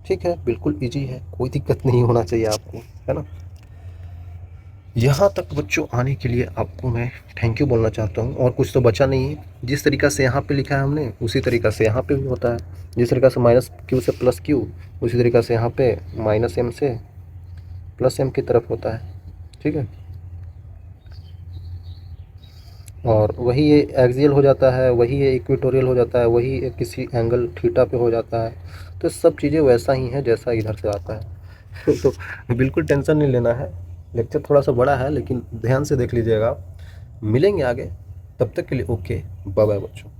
ठीक है। बिल्कुल इजी है, कोई दिक्कत नहीं होना चाहिए आपको, है ना। यहाँ तक बच्चों आने के लिए आपको मैं थैंक यू बोलना चाहता हूँ। और कुछ तो बचा नहीं है, जिस तरीक़ा से यहाँ पे लिखा है हमने उसी तरीक़ा से यहाँ पे भी होता है। जिस तरीक़ा से -q से +q, उसी तरीक़ा से यहाँ पे -m से +m की तरफ होता है, ठीक है। और वही ये एक्सियल हो जाता है, वही ये इक्वेटोरियल हो जाता है, वही किसी एंगल थीटा पे हो जाता है। तो सब चीज़ें वैसा ही हैं जैसा इधर से आता है तो बिल्कुल टेंशन नहीं लेना है। लेक्चर थोड़ा सा बड़ा है लेकिन ध्यान से देख लीजिएगा आप। मिलेंगे आगे, तब तक के लिए ओके, बाय बाय बच्चों।